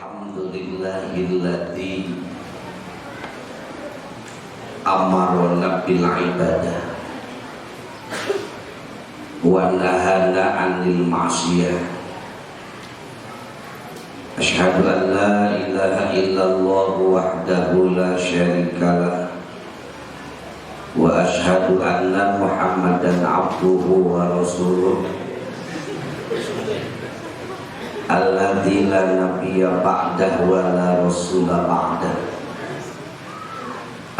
Alhamdulillahilladzi amarona bil ibadah wa nahana 'anil ma'siyah. Asyhadu an la ilaha illallah wahdahu la syarikalah wa asyhadu anna Muhammadan abduhu wa rasuluh alladzi la nabiyya ba'dahu wa la rasula ba'dahu.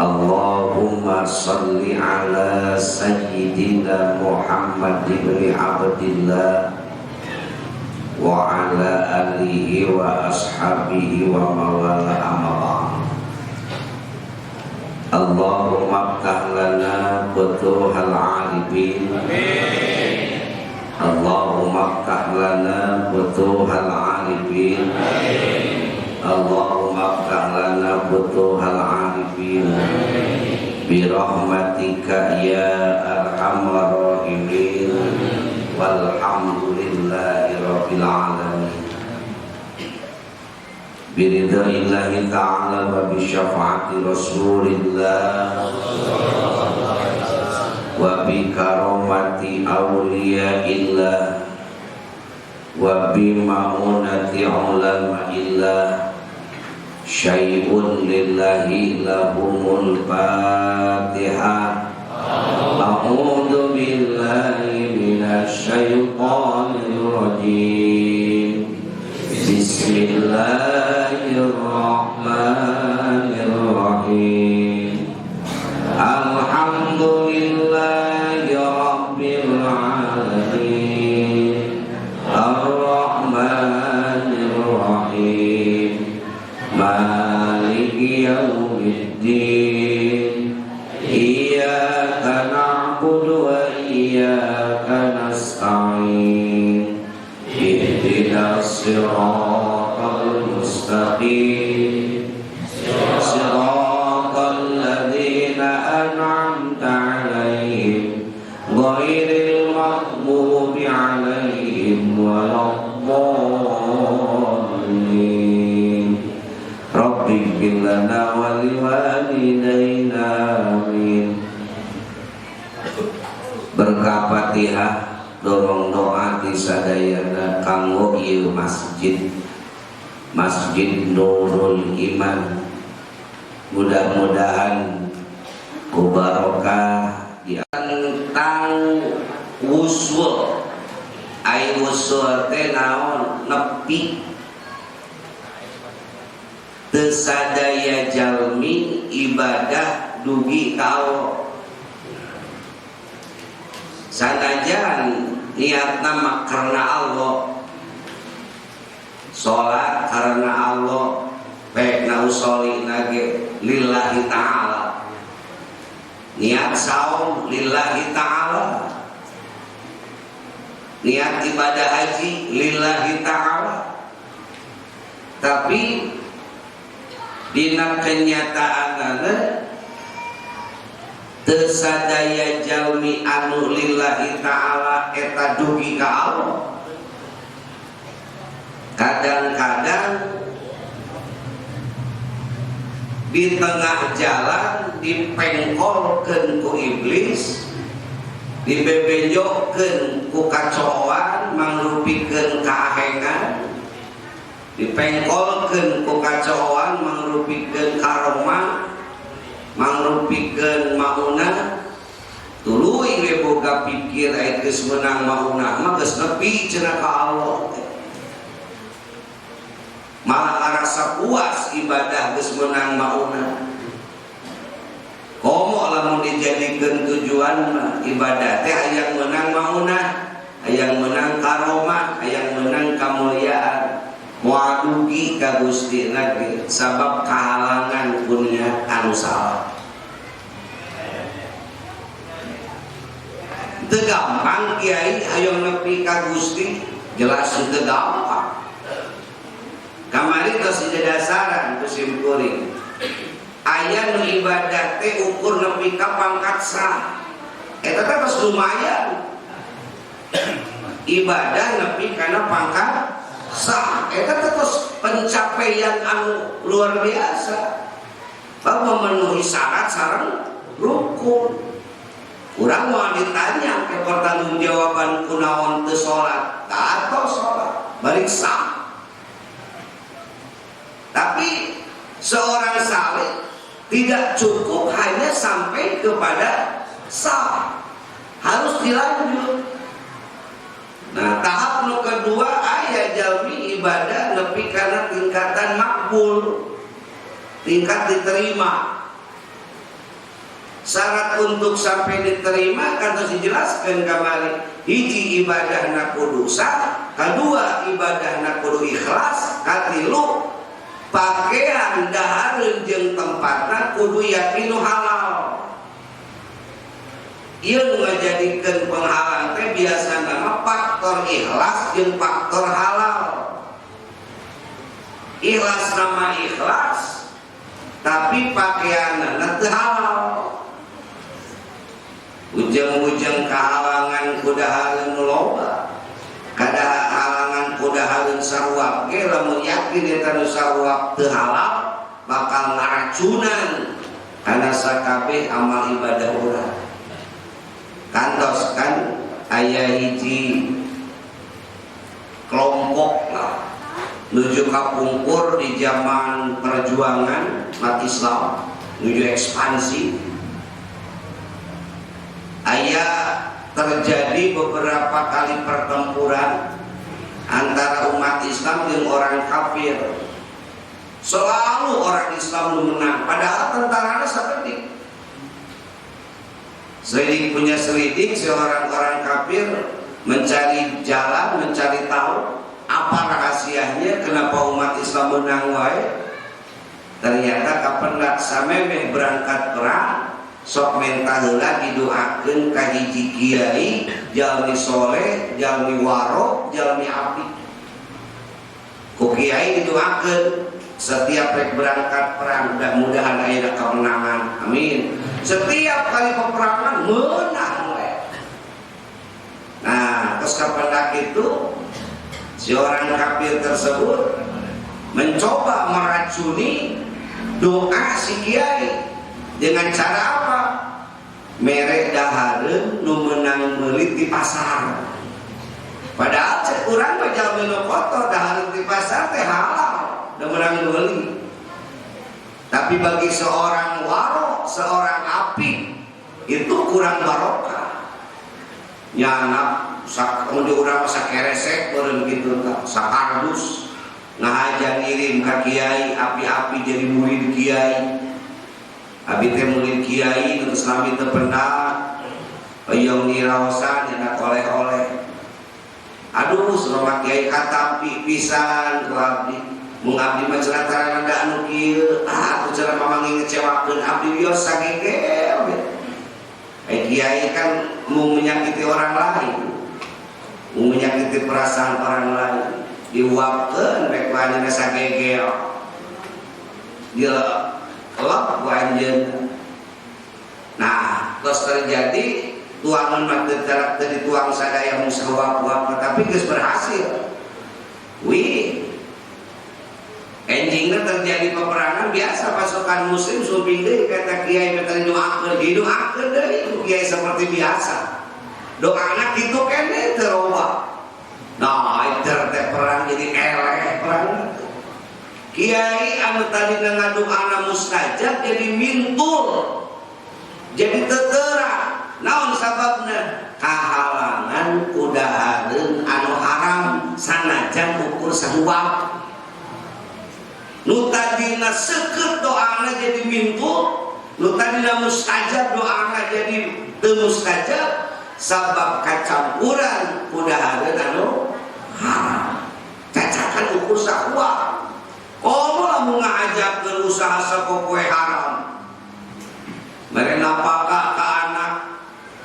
Allahumma salli ala sayyidina Muhammad ibn Abdillah wa ala alihi wa ashabihi wa mawala amma ba'd. Allahumma iftah lana futuhal arifin. Allahumma iftah lana futuhal arifin. Allahumma iftah lana futuhal arifin bi rahmatika ya arhamar rahimin walhamdulillahi rabbil alamin. Biridaillahi ta'ala wa bi syafaati rasulillah wa bi karamati awliyaillah wa bi ma'unati ulamaillah syai'un lillahi lahumul fatihah. A'udzu billahi minasyaitonir rajim. Bismillahirrahmanirrahim. Alhamdulillahi rabbil alamin. Ar-Rahmanir Rahim. Maliki yaumiddin. Iyyaka na'budu wa iyyaka nasta'in. Ihdinas siratal mustaqim. Siratal ladzina an'amta 'alaihim ghairil maghdubi 'alaihim waladdallin. Rabbi ighfir lana wa liwalidayna amin. Berkah Fatihah dorong doa di sadayana kanggo ieu masjid, Masjid Nurul Iman. Mudah-mudahan ku barokah di tentang usul. Ai usul teh naon? Nepi teu sadaya jalmi ibadah dugi ka Allah. Sanajan niatna mah karena Allah, sholat karena Allah, baikna usolli nage lillahi ta'ala, niat saum lillahi ta'ala, niat ibadah haji lillahi ta'ala. Tapi dina kenyataanana teu sadaya jalmi anu lillahi ta'ala eta dugi ka Allah. Kadang-kadang di tengah jalan dipengkolkeun ku iblis, dibebenjokkeun ku kacoan mangrupikeun kaahengan, dipengkolkeun ku kacoan mangrupikeun karomah, mangrupikeun mauna. Tuluy we boga pikir aya geus meunang mauna mah geus nepi cenah ka Allah. Malah ngarasa puas ibadah geus meunang mauna. Komo lamun dijadikeun tujuan mah ibadah teh hayang meunang mauna, hayang meunang karomah, hayang meunang kamuliaan. Moal dugi ka Gusti lagi sabab kahalangan ku niat anu salah. Teu gampang kiai hayang nepi ka Gusti, jelas teu gampang. Kamari tos dasaran tu simkuring. Aya nu ibadah teh ukur nepi ka pangkat sah. Eta teh tos lumayan. Ibadah nepi kana pangkat sah. Eta terus pencapaian anu luar biasa. Memenuhi syarat sareng rukun. Urang mau ditanya ke pertanggung jawaban kunaon teu salat, atau salat balik sah. Tapi seorang saleh tidak cukup hanya sampai kepada sah, harus dilanjut. Nah, tahap nu kedua aya jalmi ibadah nepi kana tingkatan makbul, tingkat diterima. Syarat untuk sampai diterima kan harus dijelaskan kemarin. Hiji ibadahna kudu sah, kedua ibadahna kudu ikhlas, katilu pakaian dahareun jeung tempatna kudu yakinu halal. Ieu ngajadikeun penghalang teh biasa nama faktor ikhlas jeung faktor halal. Ikhlas nama ikhlas, tapi pakaianna teu halal. Ujung-ujung kehalangan kudahareun loba, kada halangan kudahareun sarwab ge lamun yakin eta nu sarwab teu halal bakal ngaracunan kana sakabeh amal ibadah urang. Kantos kan aya hiji kelompok lah nuju kapungkur di zaman perjuangan umat Islam nuju ekspansi. Aya terjadi beberapa kali pertempuran antara umat Islam dengan orang kafir. Selalu orang Islam menang, padahal tentaranya seperti selidik punya selidik, seorang orang kafir mencari jalan, mencari tahu apa rahasianya kenapa umat Islam menang wae. Ternyata kapendak samemeh berangkat perang sok mentah heula didoakeun ka hiji kiai jalmi soleh, jalmi waro, jalmi abdi. Ku kiai didoakeun setiap rek berangkat perang mudah-mudahan aya kemenangan. Amin. Setiap kali peperangan menang we. Nah, terus kapendak itu si orang kafir tersebut mencoba meracuni doa si kiai. Dengan cara apa? Merek dahareun nu meunang meuli di pasar. Padahal cek urang mah jalmi nu kotor dahareun di pasar teh halal, da meunang meuli. Tapi bagi seorang waro, seorang apik itu kurang barokah. Nyanap sak mun urang sakeresek beureun kitu tah, sakardus ngahajan ngirim ka kiai, api-api jadi murid kiai. Abi teh murid kiai terus nami teu pendak oyong diraosan nyenak oleh-oleh. Aduh selama kiai katampi pisan ku abdi. Mung abdi mah cenah tarana da anu kieu, atuh cenah mamanggi ngecewakeun abdi bios sagegel. Kiai kan mau menyakiti orang lain, mau menyakiti perasaan orang lain, diuapkeun bae ku anjeunna sagegel. Dia kelak wanjeun. Nah, terus terjadi tuangan mati terak tadi tuang sadaya musawab-wab, tapi geus berhasil. Wih, endingnya terjadi peperangan biasa pasukan muslim suping deui kata kiai minta didoakeun deui kiai seperti biasa. Doana kitu keneh teu robah. Nah, itu teh perang jadi eleh perang. Kiai anu tadi ngadoana mustajab jadi mintul, jadi tetera. Naon sababna? Kahalangan kudahareun anu haram sanajan ukur sahuwab. Nu tadina seukeut doana jadi mintul, nu tadina mustajab doana jadi teu mustajab sabab kacampuran kudahareun anu haram. Cacakan ukur sahuwab. Komo lamun ngajak usaha sapopoe haram. Mere napaka ka anak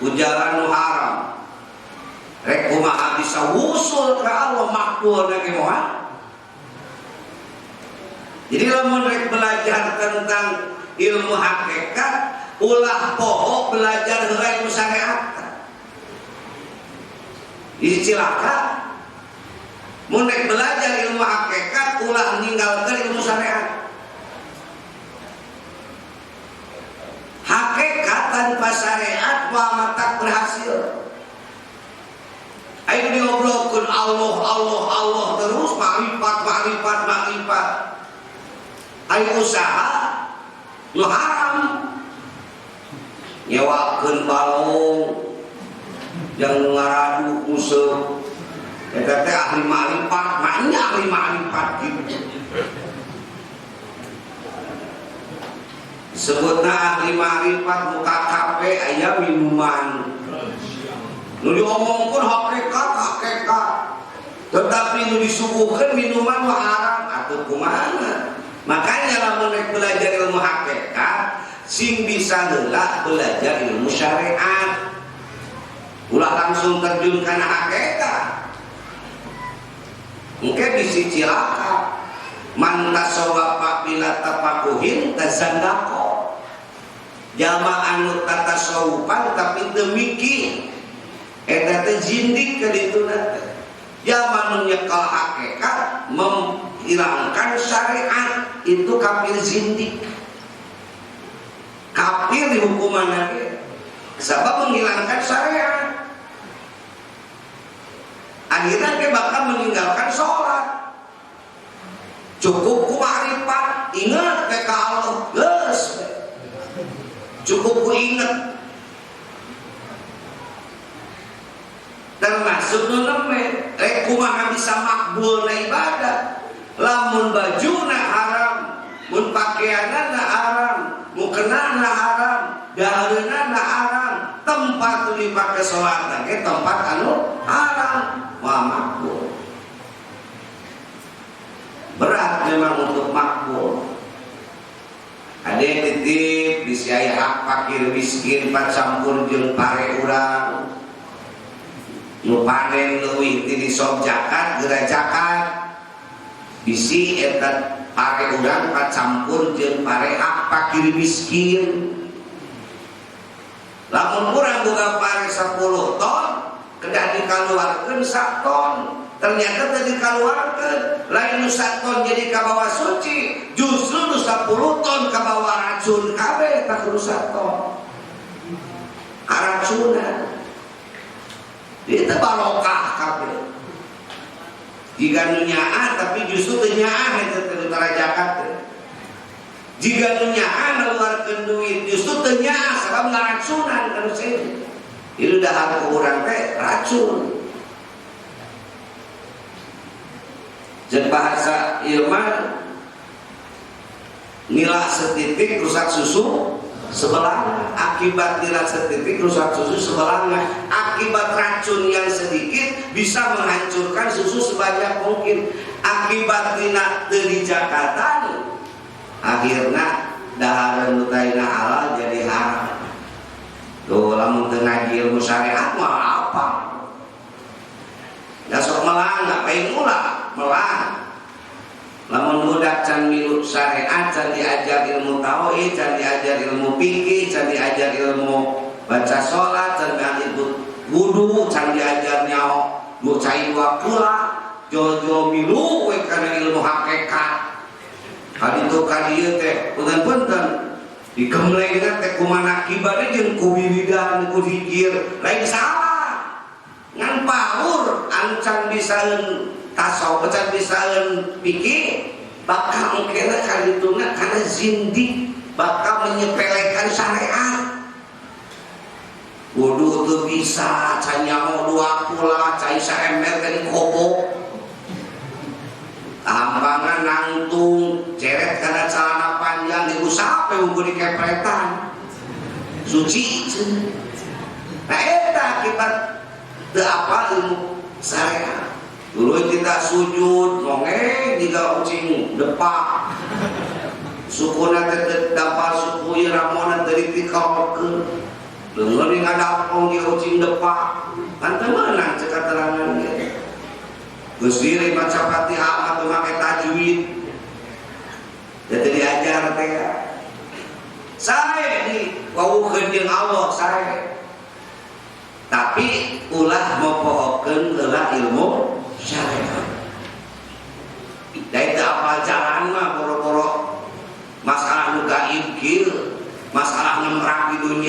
ujaran nu haram. Rek kumaha bisa wusul ka Allah makbulna ge moal. Jadi lamun rek belajar tentang ilmu hakikat, ulah poho belajar heula ilmu syariat. Ini cilaka. Mun rek belajar ilmu hakikat ulah ninggalkeun ilmu syariat. Hakikat tanpa syariat mah tak berhasil. Ayo diobrolkeun Allah Allah Allah terus makrifat makrifat makrifat. Ayo usaha nu haram. Nyewakeun balong yang ngaradu useuh. Eta teh ahli makrifat, maknya ahli makrifat gitu. Sebutna ahli makrifat muka kape aya minuman. Nu diomongkeun hakikat hakikat. Tetapi nu disuguhkeun minuman mah haram atuh kumaha? Makanya lamun rek belajar ilmu hakikat, sing bisa heula belajar ilmu syariat. Ulah langsung terjun kana hakikat. Mungkin bisi cilaka man tasawwafa bila tapakuhin tazandako jama anu tatasawufan tapi demiki eta teh jindik ka dituna jama menyekal hakikat menghilangkan syariat itu kafir jindik kafir di hukuman lagi sebab menghilangkan syariat. Akhirnya dia bakal meninggalkan sholat. Cukup ku makrifat, ingat ke Allah, geus. Cukup ku ingat. Termasuk nuneme, rek kumaha bisa makbul na ibadah. Lamun bajuna haram, mun pakaianana haram, mukenana haram, dahareunana haram, tempat tu dipake sholat lagi tempat anu haram. Wah makbul. Berat memang untuk makbul. Ada yang titip bisi aya hak fakir miskin pacampur jeung pare urang. Nu panen leuwih ti disog zakat geura zakat. Bisi eta pare urang pacampur jeung pare hak fakir miskin. Lamun urang boga pare 10 ton kedah dikaluarkeun 1 ton ternyata tadi dikaluarkeun lain nu 1 ton jadi ka bawah suci justru nu 10 ton ka bawah racun kabeh tak kudu 1 ton aracunan itu barokah kabeh jika nu nyaah tapi justru teu nyaah eta teh utara zakat teh jika nu nyaah ngaluarkeun duit justru teu nyaah sabab ngaracunan kana seueur. Itu dahar ke urang teh racun. Jeung bahasa ilmu nila setitik rusak susu sebelahna. Akibat nila setitik rusak susu sebelahna. Akibat racun yang sedikit bisa menghancurkan susu sebanyak mungkin. Akibat tina teu dijakatan akhirna dahar nu taina halal jadi haram. Tuh lamun teu ngaji ilmu syariat mah apa? Da sok melang ngapain ulah melang. Lamun budak can milu syariat, can diajar ilmu tauhid, can diajar ilmu fikih, can diajar ilmu baca salat, can diajar wudu, can diajar nyaho dua cai dua pula, jojo milu we kana ilmu hakikat. Hal itu kadieu teh punten-punten dikemlengan teh kumaha akibatnya jeung ku wiridan ku zikir lain salah ngan paur ancan bisaeun tasawuf can bisaeun pikir bakal engkena kadituna kana zindik bakal menyepelekan syariat wudu teu bisa can nyaho dua kula cai saember teh dikobok ambangan nangtung ceret kana celana panjang ibu sape unggul dikepretan suci nah eta akibat teu apa ilmu syariat dulu kita sujud nongeng diga ucing depak sukuna teh dapat suku ramona teu ditikawakeun leungeun ngadapong di ucing depak kan teu meunang cek katerangan ge geus diri maca Fatihah atau make tajwid ya teu diajar teh sae di wawukeun jeung Allah sae tapi ulah mopohokeun heula ilmu syariat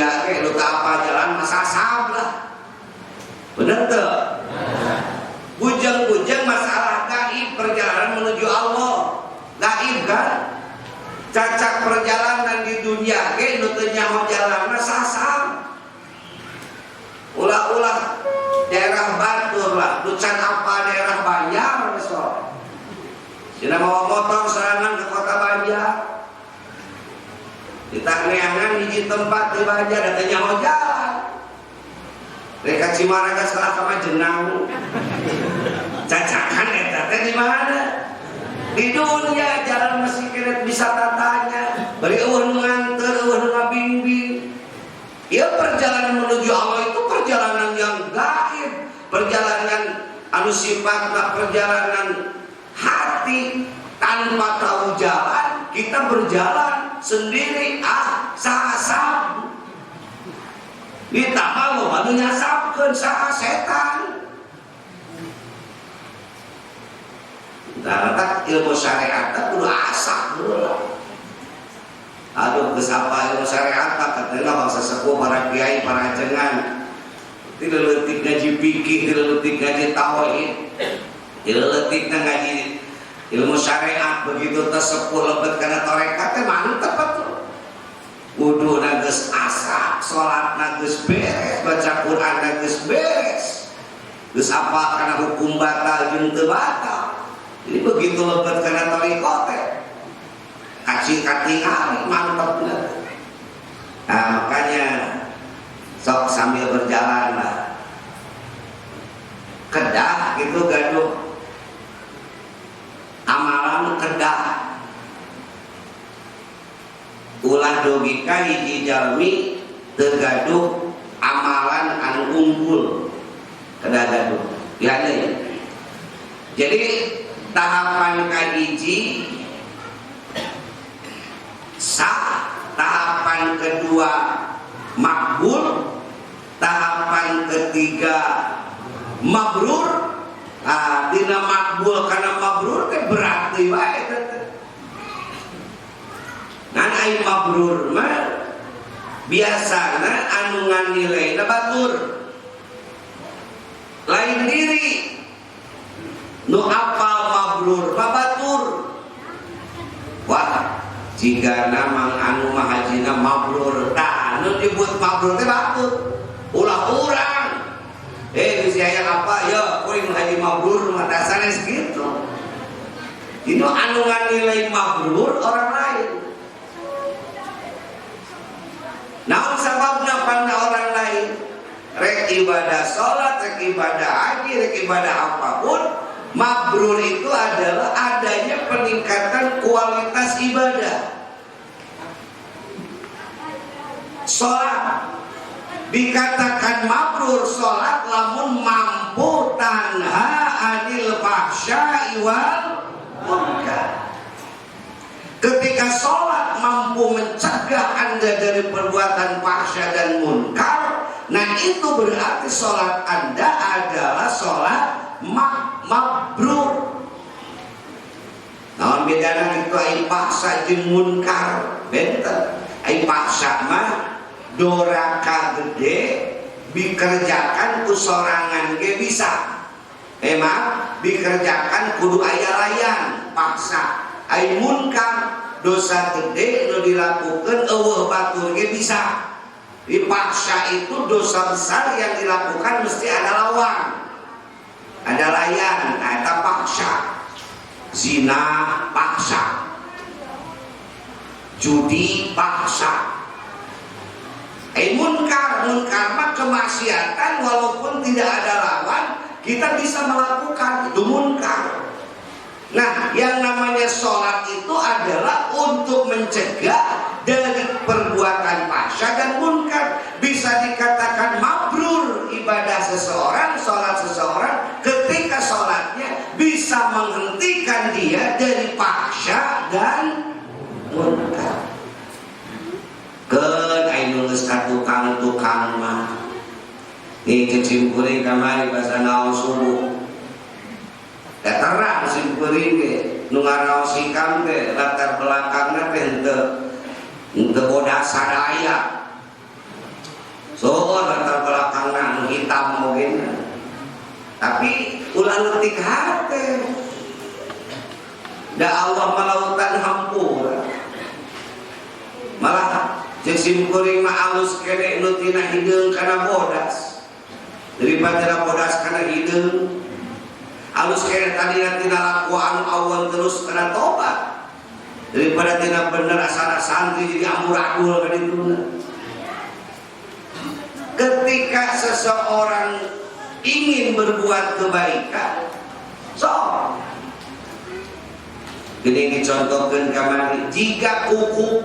dunia ke lu tak apa jalan masa sablah. Bener tuh? Bujang-bujang masalah gaib perjalanan menuju Allah. Gaib kan? Cacak perjalanan di dunia ke nu teu nyaho jalan sasam. Ulah-ulah daerah Batur lah, ducan apa daerah Banjar besok. Cina mau motor serangan ke kota Banjar. Di Tangeangan hiji tempat di Banjar ada nyaho jalan. Mereka Cimaraga salah sama jenang. Cacakan eta teh di mana? Di dunia jalan masih kena bisa tatanya. Bari eueuh nu nganter, eueuh nu ngabimbing. Ya perjalanan menuju Allah itu perjalanan yang gaib, perjalanan anu sifatna perjalanan hati tanpa tahu jalan, kita berjalan sendiri saha ditambah lo anu nyasapkeun saha setan. Karena ilmu syariat kudu asak heula. Aduh geus apa ilmu syariat katanya bangsa sepuh para kiai para jengan. Tidak leutik ngaji fikih, tidak leutik ngaji tauhid, tidak leutik ngaji ilmu syariat begitu tersepuh lebet kana tarekat teh mantep atuh. Wudu geus asak, salat geus beres, baca Quran geus beres. Geus apa kana hukum batal jeung teu batal. Jadi begitu lebet kana tarekat teh kasih katingali mantepna. Nah makanya sok sambil berjalan lah kedah gitu gaduh amalan kedah ulah logika hiji jalmi teu gaduh amalan anu unggul kedah gaduh ya ada ya. Jadi tahapan kahiji sah, tahapan kedua makbul, tahapan ketiga mabrur. Dina makbul karena mabrur teh berarti wae teh. Ngan ai mabrur mah biasana anu nganileuna batur. Lain diri. Nu apal mabrur batur. Wah, jika namang anu mahajina mabrur tah anu disebut mabrur teh batur. Ulah urang geus aya apa ya kuring haji mabrur mah dasarna segitu. Dinu anu nganilai mabrur orang lain. Naon sababna panda orang lain? Rek ibadah salat, rek ibadah haji, rek ibadah apapun, mabrur itu adalah adanya peningkatan kualitas ibadah. Salat dikatakan mabrur salat lamun mampu tanha anil fahsya'i wal munkar. Ketika salat mampu mencegah Anda dari perbuatan fahsya dan munkar, nah itu berarti salat Anda adalah salat mabrur. Naon bedana kitu ai fahsya jeung munkar? Benten. Ai fahsya mah doraka gede dikerjakan ku sorangan ge bisa. Emang dikerjakan kudu aya layan paksa. Ai munkar dosa gede nu dilakukan eueuh batur ge bisa. Dipaksa itu dosa besar yang dilakukan mesti ada lawan. Ada layan, eta paksa. Zina paksa. Judi paksa. Munkar mah kemaksiatan walaupun tidak ada lawan kita bisa melakukan itu munkar. Nah yang namanya sholat itu adalah untuk mencegah dari perbuatan fahsya dan munkar. Bisa dikatakan mabrur ibadah seseorang, sholat seseorang ketika sholatnya bisa menghentikan dia dari fahsya dan munkar. Keun ai nulis ka tukang-tukang mah ini kecimpuri kamari bahasa naon subuh da terang simpuring ge nu ngaraos ikam teh latar belakangna teh henteu bodas sadaya soal latar belakangna hitam mungkin, tapi ulah letik hati. Da Allah melautan hampura, malah cek simkuring mah alus kene nu tina hideung kana bodas daripada bodas kana hideung. Alus kene tadina tina lakuan awan terus kana tobat daripada tina bener asana santri jadi amburadul ka dituna. Ketika seseorang ingin berbuat kebaikan, gini dicontohkan kemarin, jika kuku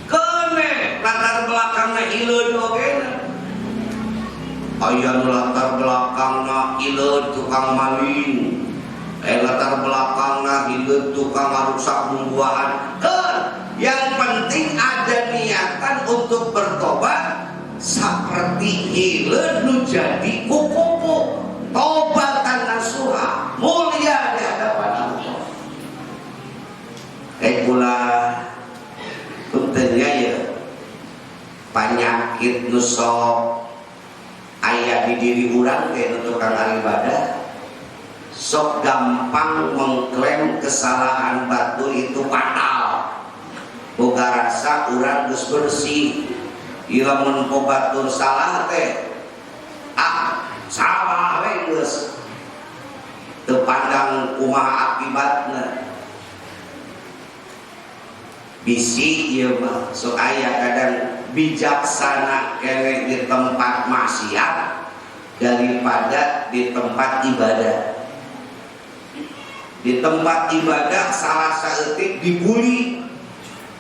kene latar belakangnya ileud ogena, aya latar belakangnya ileud tukang maling, latar belakangnya ileud tukang ngarusak buah-buahan. Yang penting ada niatan untuk bertobat. Seperti hileud nu jadi kukupu, tobatan nasuha mulia di hadapan Allah. Pula kuntenya ya penyakit nu sok aya di diri urang teh nu tukang ibadah, sok gampang mengklaim kesalahan batu itu fatal. Boga rasa urang geus bersih. Ila mun batur salah teh salah we geus teu pandang kumaha akibatna. Bisi ieu mah sok aya kadang bijaksana kene di tempat maksiat daripada di tempat ibadah. Di tempat ibadah salah saeutik dibuli,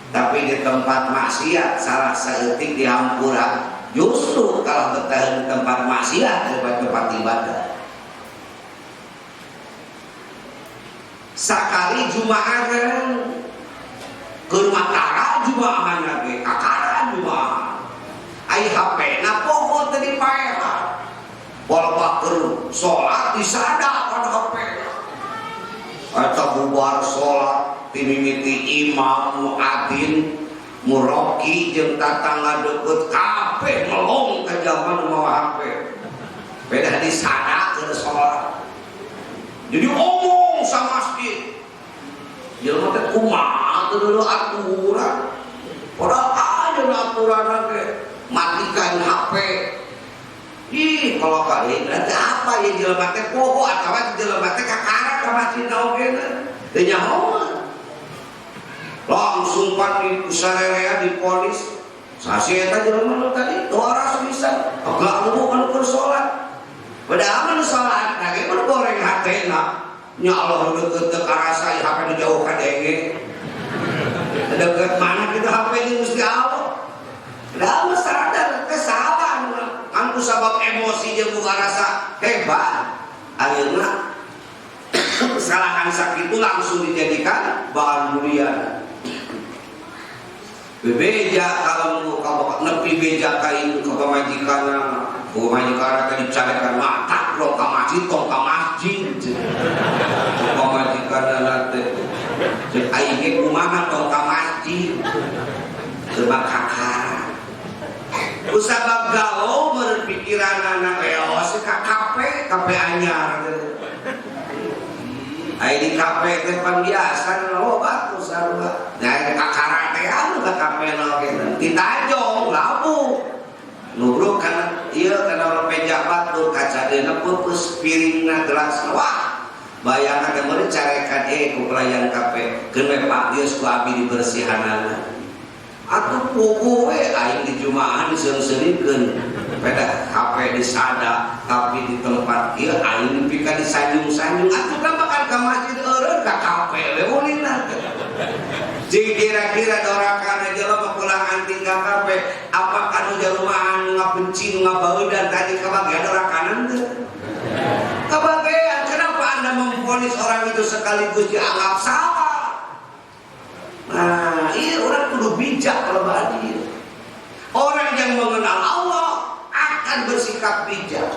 tapi di tempat maksiat salah saeutik dihampura. Justru kalau bertahan di tempat maksiat daripada tempat ibadah. Sakali jumaahan keur matara jumaahan lagi kakara jumaah. Ai HP na pokok teh dipaehan. Walaupun keur salat disada kana HP. Eta bubar salat timimiti imam muadzin muroki jeung tatangga deukeut kabeh melong ka jaman mawa HP. Beda disana keur salat. Jadi omong sa masjid. Jelema teh kumaha teu dulu aturan. Padahal aja aturan teh matikan HP. Ih, kalau kali berarti apa ya jelema teh poho atawa jelema teh kakara ka masjid ogena. Teu nyaho. Langsung pan di sarerea diponis. Sasi eta jelema nu tadi waras bisa. Agak lu kan keur salat. Padahal mun salat lagi mun goreng hatena. Nya Allah deukeut teu karasa HP nu jauh ka denge. Deukeut mana kita HP ini Gusti Allah. Padahal sadar teh salah kan ku sabab emosi jeung ku rasa hebat. Ayeuna kesalahan sakitu langsung dijadikan bahan mulia. Bebeja kalau kamu nepi beja ka induk ka pamajikanna, ku majikanna teh dicarekan mata lo ka masjid tong ka masjid. Pamajikanna teh cek aing ge kumaha tong ka masjid. Sebab kakara. Kusabab galau berpikiran anak eos ka kape anyar. Ai di kape teh pan biasa loba tuh sarua. Nah kakara teh anu ka kape lagi. Ditajong labu. Nubruk kana ieu kana pejabat tuh kaca deuna pupus piringna gelas. Wah. Bayangna teh meuli carekan ku pelayan kape. Keun Pak geus ku abi dibersihanana. Atuh pugu we aing di jumaahan diseung-seungkeun beda HP disada tapi di tempat ieu aing pika disanjung-sanjung atuh kan bakal ka masjid eureun ka kafe we ulina. Jeung kira-kira dorakan jelema pulang anting ka kafe apakah nu jarumahan ngabenci nu ngabaeudan tadi kabagian dorakanan teu? Kabagian. Kenapa Anda memvonis orang itu sekaligus dianggap salah? Nah, ini orang kudu bijak kalau bahagi. Orang yang mengenal Allah akan bersikap bijak.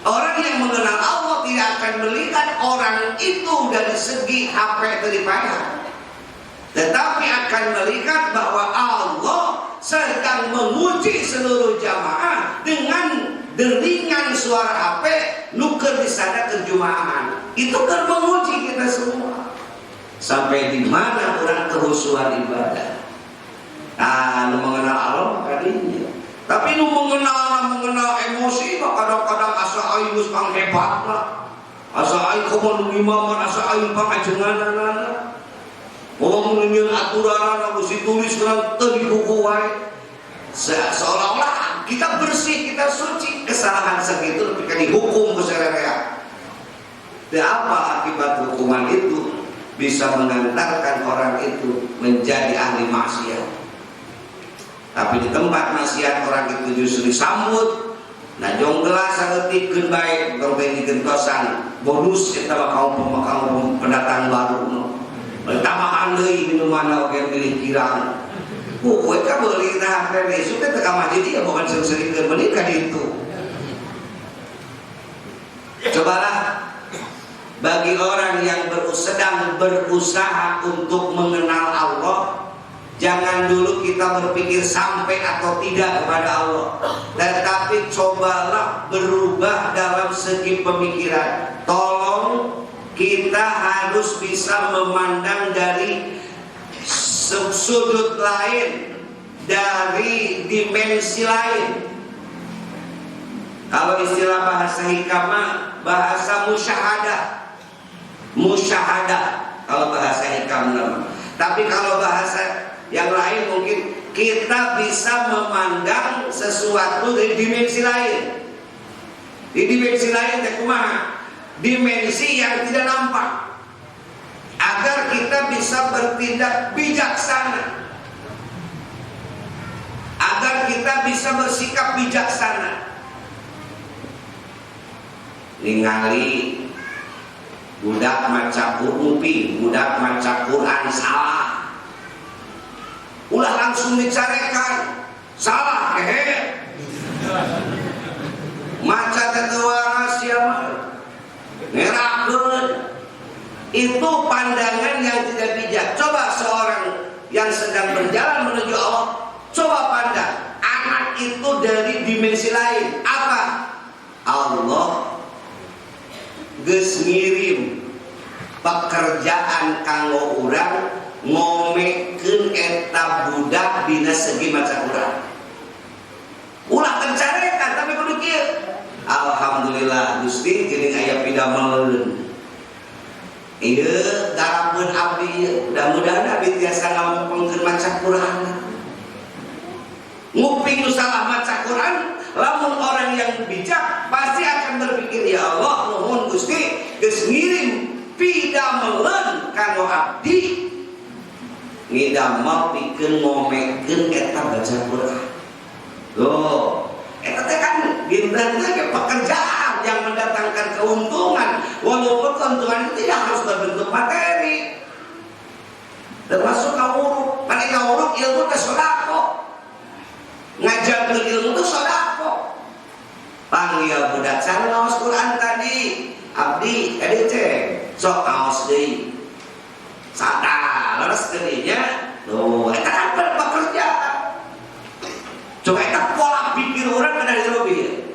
Orang yang mengenal Allah tidak akan melihat orang itu dari segi apa yang terlibat, tetapi akan melihat bahwa Allah sedang menguji seluruh jamaah dengan deringan suara HP nuker di sana terjemahan. Itu kan menguji kita semua. Sampai di mana orang kehusuan ibadah. Mengenal Allah kadinya. Tapi mengenal emosi, kadang-kadang asa aing geus pang hebat lah. Asa aing kumaha imaman, asa aing pang ajenganana. Ngomong nyeun aturanana geus ditulis urang teu di buku wae. Seolah-olah kita bersih, kita suci. Kesalahan segitu tapi dihukum ku sarerea. Dan apa akibat hukuman itu? Bisa mengantarkan orang itu menjadi ahli maksiat. Tapi di tempat maksiat orang itu justru disambut. Nah jong gelas saeutik baik berbagai gentosan bonus kita kaum pendatang baru. Tambahan deui minuman oge milih kirang. Kowe ka beuli tah besok teh ka masjid ya bukan sering-sering menikah itu. Cobalah bagi orang yang sedang berusaha untuk mengenal Allah, jangan dulu kita berpikir sampai atau tidak kepada Allah, tetapi cobalah berubah dalam segi pemikiran. Tolong kita harus bisa memandang dari sudut lain, dari dimensi lain. Kalau istilah bahasa hikmah, bahasa musyahadah kalau bahasa hikam nama. Tapi kalau bahasa yang lain mungkin kita bisa memandang sesuatu dari dimensi lain. Di dimensi lain teh kumaha? Dimensi yang tidak nampak. Agar kita bisa bertindak bijaksana. Agar kita bisa bersikap bijaksana. Ningali budak maca umpi, budak maca Quran salah. Ulah langsung dicarekan. Salah maca teu waras sia mah. Ngerakeun. Itu pandangan yang tidak bijak. Coba seorang yang sedang berjalan menuju Allah, coba pandang anak itu dari dimensi lain. Apa? Allah geus ngirim pekerjaan kanggo urang ngomekeun eta budak dina segi maca Quran. Ulah kencarekan tapi kudu kieu. Alhamdulillah Gusti geuning aya pidamelkeun. Ieu garapeun abdi ieu, mudah-mudahan abdi tiasa ngamumpengkeun maca Quran. Nguping nu salah maca Quran, lamun orang yang bijak pasti akan berpikir, ya Allah nuhun Gusti geus ngirim pidameleun kanggo abdi ngidamel pikeun ngomekeun eta baca Quran. Loh, eta teh kan dinten teh pekerjaan yang mendatangkan keuntungan, walaupun keuntungan itu tidak harus berbentuk materi. Termasuk ngawuruk, mane ngawuruk ilmu teh sedekah. Ngajarkeun ilmu itu sedekah. Panggil budak can ngaos Quran tadi, abdi kade teh sok ngaos deui. Sadar leres geudinya. Tuh, eta kan pekerjaan. Coba eta pola pikir orang kada dirobi.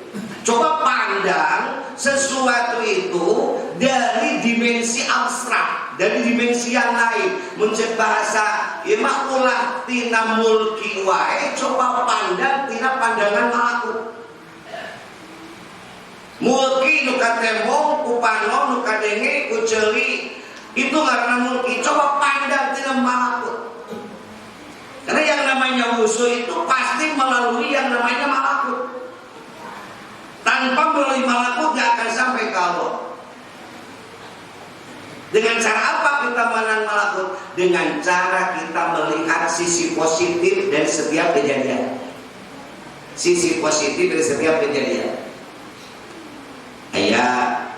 Coba pandang sesuatu itu dari dimensi abstrak, dari dimensi yang lain. Mencet bahasa imakulah tina mulki wae, coba pandang tina pandangan malakut. Mulki nu katembong, ku panon, nu kadenge, ku ceuli, itu karena mulki. Coba pandang tina malakut. Karena yang namanya wusu itu pasti melalui yang namanya malakut. Tanpa melalui malakut gak akan sampai ke Allah. Dengan cara apa kita menang malakut? Dengan cara kita melihat sisi positif dari setiap kejadian. Sisi positif dari setiap kejadian. Ayah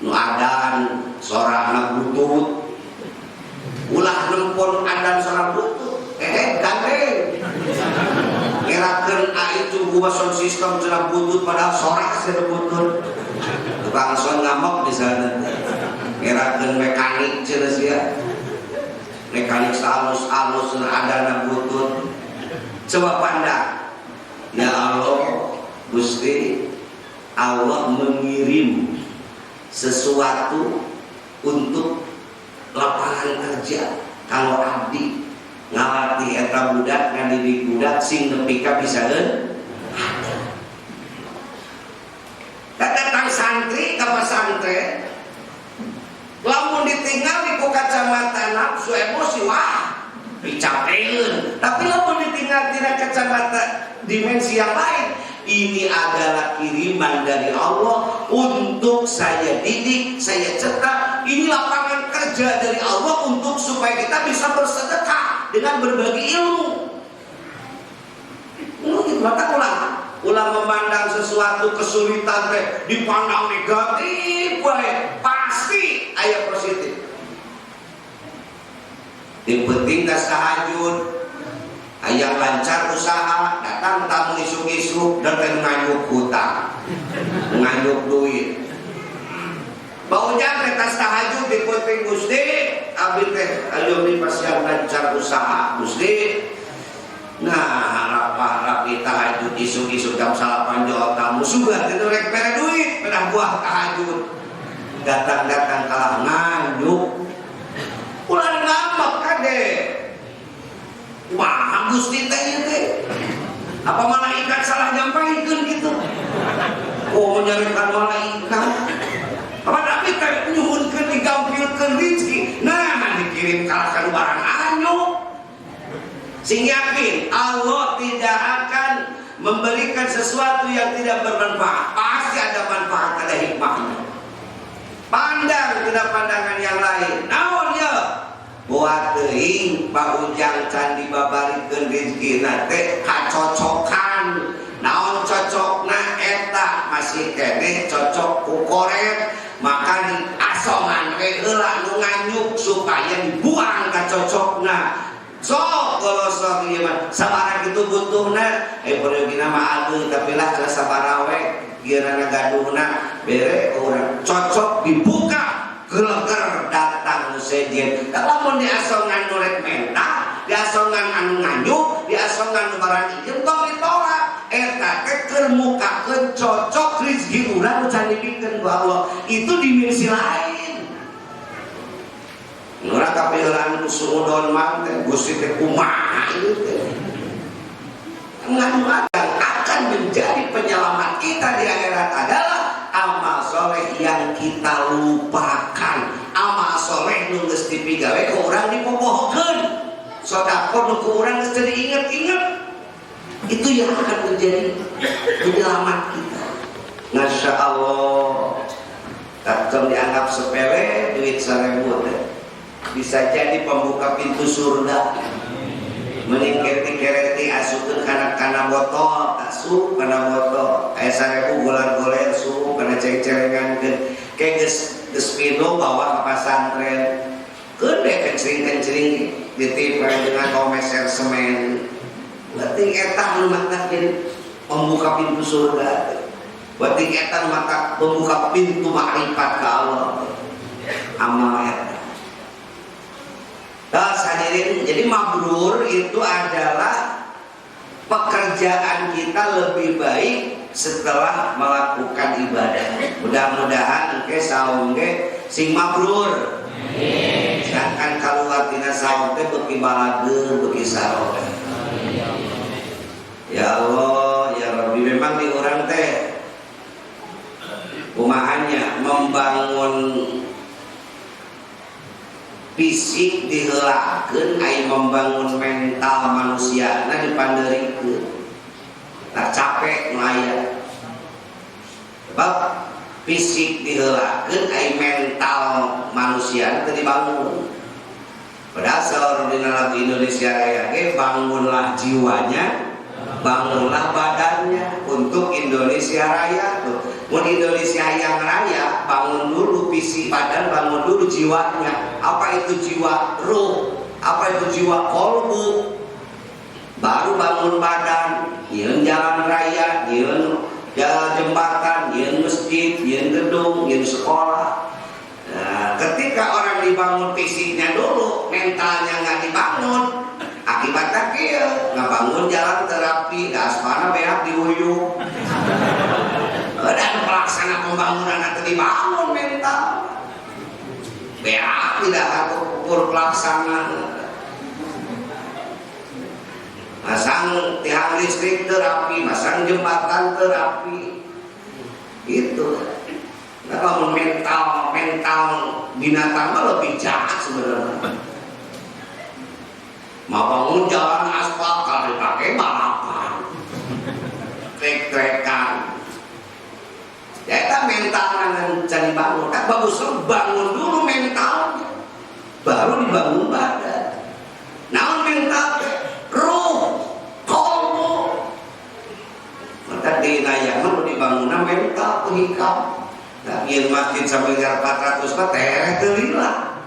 nu adan sorana butut, ulah nempon adan sorana butut, gandeng. Ngerakeun itu gua sound system cenah butut padahal sorak cenah butut. Tukang sound ngamok di sana. Ngerakeun mekanik cenah sia. mekanik halus-halus ada butut. Coba pandang, ya Allah, Gusti Allah mengirim sesuatu untuk lapangan kerja. Kalau abdi ngalatih eta budak ngadidik budak sing nepi ka bisa datang santri ke pesantren, lamun ditinggal di kacamata nafsu emosi wah dicapeun, tapi lamun ditinggal tina kacamata dimensi yang lain, ini adalah kiriman dari Allah untuk saya didik, saya cetak. Ini lapangan kerja dari Allah untuk supaya kita bisa bersedekah dengan berbagi ilmu. Maka ulah memandang sesuatu kesulitan dipandang negatif, pasti ayat positif. Yang penting kas tahajud, ayat lancar usaha, datang tamu isuk-isuk dan nganyuk hutang, nganyuk duit. Baunya kertas tahajud di penting Gusti, abdi teh ayo nih pasian lancar usaha Gusti. Nah, rapi tahajud isuk-isuk jam 8 jauh tamu sudah itu rek pere duit, pernah buah tahajud. Datang-datang kalah nganyuk. Ulah ngamak kade. Wah, Gusti teh ieu teh. Apa malaikat salah nyampaikeun gitu? Oh, nyarikan malaikat. Apa tapi teh nyuhunkeun digampilkeun rezeki. Nah, dikirim kalahkan barang anyuk. Sing yakin Allah tidak akan memberikan sesuatu yang tidak bermanfaat. Pasti ada manfaat, ada hikmahnya. Pandang tidak pandangan yang lain. Naon ya? Buat teuing Pak Ujang can dibabarikeun rezekina teh kacocokan. Naon cocokna eta masih keneh cocok ku koret. Maka diasongan we heula nu nganyuk supaya dibuang kacocokna. Sok kalau sok ieu mah sabaraha kitu butuhna perugina mah aduh tapi lah kana sabaraha we geurana gaduhna bere urang cocok dibuka geleger datang nu sejen. Lamun diasongan nu rek menta, diasongan anu nganyuk, diasongan nu barang ieu tong ditolak. Eta teh keur mukakeun cocok rezeki urang nu can dibikeun ku Allah. Itu dimensi lain. Nurah kapieulan ku suudon mah teh Gusti teh kumaha ieu teh. Nganu yang akan menjadi penyelamat kita di akhirat adalah amal soleh yang kita lupakan. Amal soleh nu geus dipigawe ku urang dipopohokeun. Sedekah nu ku urang geus diinget-inget. Itu yang akan menjadi penyelamat kita. Masya Allah. Kadang dianggap sepele duit 1000 bisa jadi pembuka pintu surga. Meningketi-kereti asukeun kana botol, asup kana botol. Aya 1000 golar-goler sup kana ceng-cerengankeun. Ke geus minum bawa ka pasantren. Keun kencring-kencring ditipeng dengan komeser semen. Berarti eta nu mata jadi membuka pintu surga. Berarti eta nu mata membuka pintu makrifat ke Allah. Amal eta. Hadirin, jadi mabrur itu adalah pekerjaan kita lebih baik setelah melakukan ibadah. Mudah-mudahan engke saum ge sing mabrur. Sedangkan kaluar tina saum teh beuki balageun, beuki sarota. Ya Allah, ya Rabbi, memang di urang teh kumahannya membangun fisik diheulakeun aya membangun mental manusia na dipandeurikeun. Tak capek melayan. Sebab fisik diheulakeun aya mental manusia teu dibangun. Padahal saur dina lagu Indonesia Raya ge bangunlah jiwanya, bangunlah badannya untuk Indonesia Raya. Mun Indonesia yang raya, bangun dulu fisik badan, bangun dulu jiwanya. Apa itu jiwa? Ruh. Apa itu jiwa? Kolbu. Baru bangun badan, yeun jalan raya, yeun jalan jembatan, yeun masjid, yeun gedung, yeun sekolah. Nah, ketika orang dibangun fisiknya dulu, mentalnya nggak dibangun. Akibatnya kieu ngabangun jalan terapi, dasmana beak diuyuh. Dan pelaksana pembangunan atau dibangun mental. Beak tidak ada ukur pelaksana. Masang tiang listrik terapi, masang jembatan terapi. Itu. Nah, kalau mental binatang mah lebih jahat sebenarnya. Mau bangun jalan aspal kalau dipakai balapan, trek-trekan. Ya kan mental yang cari bangun. Kan bagusnya bangun dulu mentalnya, baru dibangun badan. Nah mental, ruh, kolbu. Maka di layangan dibangun mental penghikam. Nah, biar masjid sampai 400 mah tereh terlilah.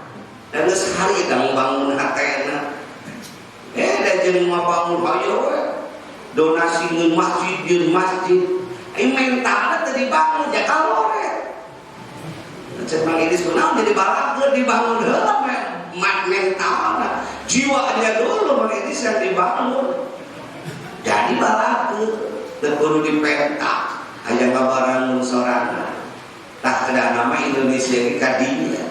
Dan sekali kita membangun hatena. Dan jadi bangun ayo donasi di masjid. Mentalnya tadi bangun ya kalau cemang ini sebenarnya jadi balak dibangun dalam mentalnya, jiwanya dulu ini yang dibangun. Jadi balak perlu dipentak aja kabaran sorana. Tak ada nama Indonesia ini kadinya.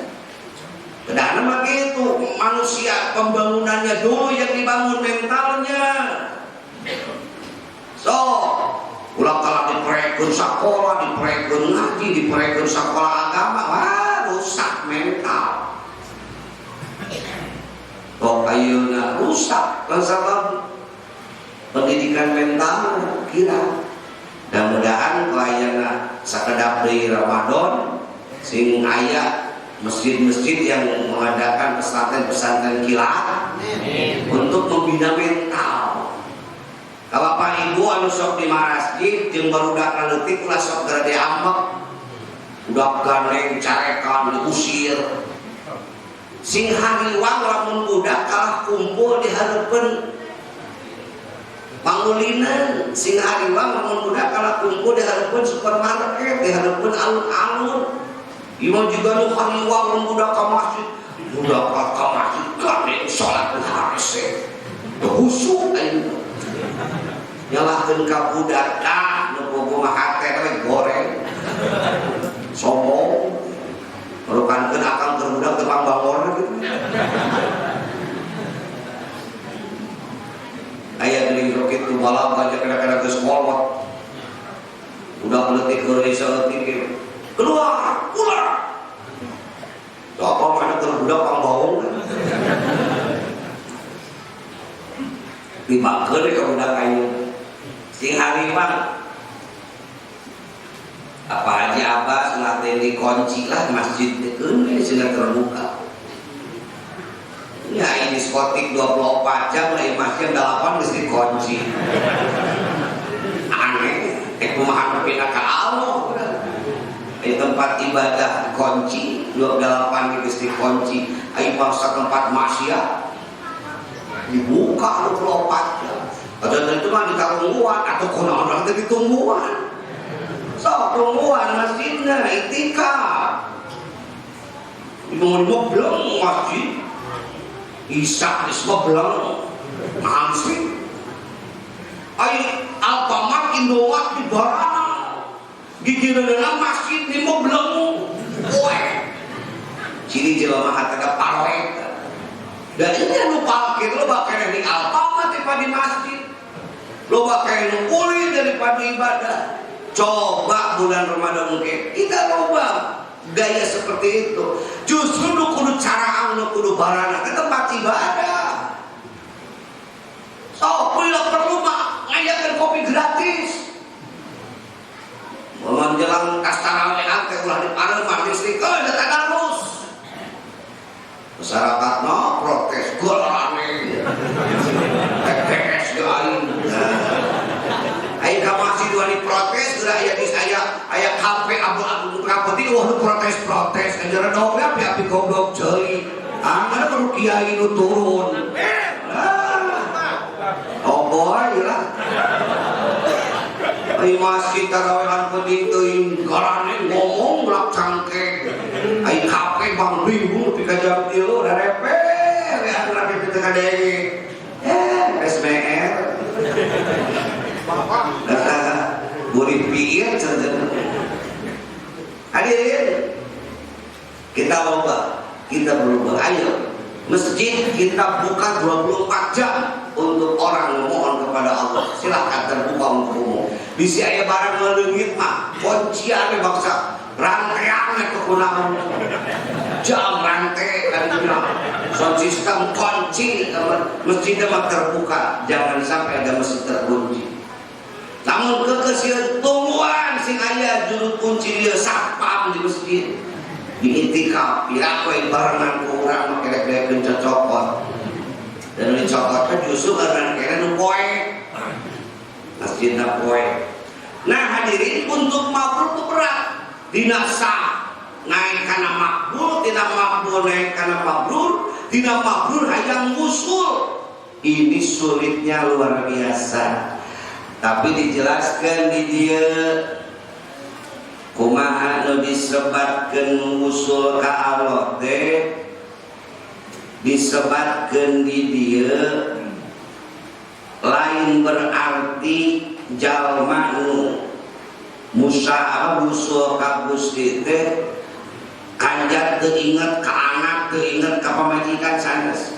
Tidak nama gitu, manusia pembangunannya dulu yang dibangun mentalnya. So, ulang kala dipereken sekolah, dipereken ngaji, dipereken sekolah agama, wah rusak mental. Kok ayeuna rusak, sebab pendidikan mental kira. Mudah-mudahan kelayangan sakedap di Ramadan sing aya masjid-masjid yang mengadakan pesantren-pesantren kilat untuk membina mental. Kalau Bapak Ibu anu sok di masjid jeung barudak leutik ulah sok gara diambek. Budak gandeng carekan diusir. Sing hariwang lamun budak kalah kumpul di hareupeun pangulinan, sing hariwang lamun budak kalah kumpul di hareupeun supermarket, di hareupeun alun-alun. Imam juga nu hariwang lamun budak ka masjid, budak ka masjid gandeng salat harese. Khusyuk ayeuna. Nyalahkeun ka budak tah nu bogo mah hate we goreng. Sombong. Merukankeun akang keur budak teu pangbangorna gitu. Aya geuning roket tu balap aja kadang-kadang geus kolot. Udah leutik heureuy saeutik. Keluar, keluar. Apa mana keur budak pangbaung. Dibakeun ka budak ayeuna. Sing hariwang apa Haji Abbas ngatain dikunci lah masjid itu sudah terbuka. Ya ini diskotik 24 jam lah masjid 8 mesti dikunci. Aneh, kumaha pindah ka Allah. Di tempat ibadah dikunci 28 mesti dikunci. Ai bangsa tempat maksiat dibuka 24 jam. Padahal itu mah di tungguan atau konon itu di tungguan. So tungguan masjidnya itikaf. Ibu belum masjid. Isak di semua belum. Masih. Ay Alfamart Indomaret di barang. Gigi-gigi masjid di mau belum. Oe. Sini jelema hatana parek. Dan ini lu parkir lu bakal di Alfamart daripada di masjid. Lu bakal kulit daripada ibadah. Coba bulan Ramadan mungkin kita ubah gaya seperti itu. Justru lu kudu cara anu kudu barana ke tempat ibadah. So, bila perlu mah ngayakeun kopi gratis. Menjelang kastarawih teh ulah dipareun mah listrik da tadarus. Masyarakat no protes golane. TPS ge aing. Aing ka masjid wani protes geura aya kafe abu-abu kapeuting wah protes anjeun dong api goblok ceui. Angana baru kiai nu turun. Oh boy lah. Ai masjid tarawehan penting teuing garane ngomong belak cangkeng. Ai kafe bang bingung ti ka jam boleh pikir cenah. Hadirin, kita berubah. Ayo, masjid kita buka 24 jam untuk orang memohon kepada Allah. Silakan terbuka untuk umum. Bisi aya barang meleungit mah kuncian bangsa rantaian kekunaon. Jam rantai kadina. Sound system kunci masjid mah terbuka. Jangan sampai ada masjid terkunci. Namun kekesian tungguan sing aya juru kunci dia satpam di masjid. Di itikaf, pirakoy barengan ku urang make rek cocokot. Dan dicokotnya justru karena kira nu poe. Masjidna poe. Nah hadirin, untuk makbul itu berat. Dina sah naik kana makbul, tidak makbul naik kana mabrur, tidak mabrur hayang musul. Ini sulitnya luar biasa. Tapi dijelaskan di dia kumaha nu disebatkeun usul ka Allah teh, disebatkeun di dia lain berarti jalma nu musaha usul ka Gusti teh kanjat teu inget ka anak, teu inget ka pamajikan sanes.